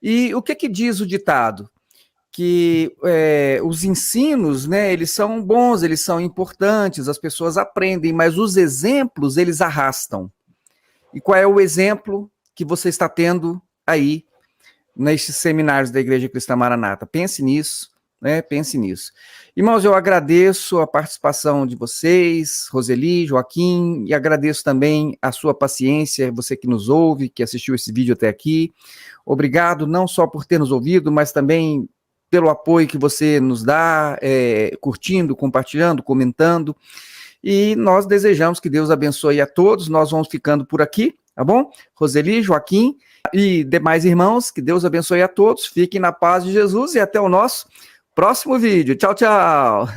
E o que diz o ditado? Que os ensinos, né, eles são bons, eles são importantes, as pessoas aprendem, mas os exemplos, eles arrastam. E qual é o exemplo que você está tendo aí nesses seminários da Igreja Cristã Maranata? Pense nisso, né? Pense nisso. Irmãos, eu agradeço a participação de vocês, Roseli, Joaquim, e agradeço também a sua paciência, você que nos ouve, que assistiu esse vídeo até aqui. Obrigado não só por ter nos ouvido, mas também pelo apoio que você nos dá, curtindo, compartilhando, comentando. E nós desejamos que Deus abençoe a todos. Nós vamos ficando por aqui, tá bom? Roseli, Joaquim e demais irmãos, que Deus abençoe a todos. Fiquem na paz de Jesus e até o nosso próximo vídeo. Tchau, tchau.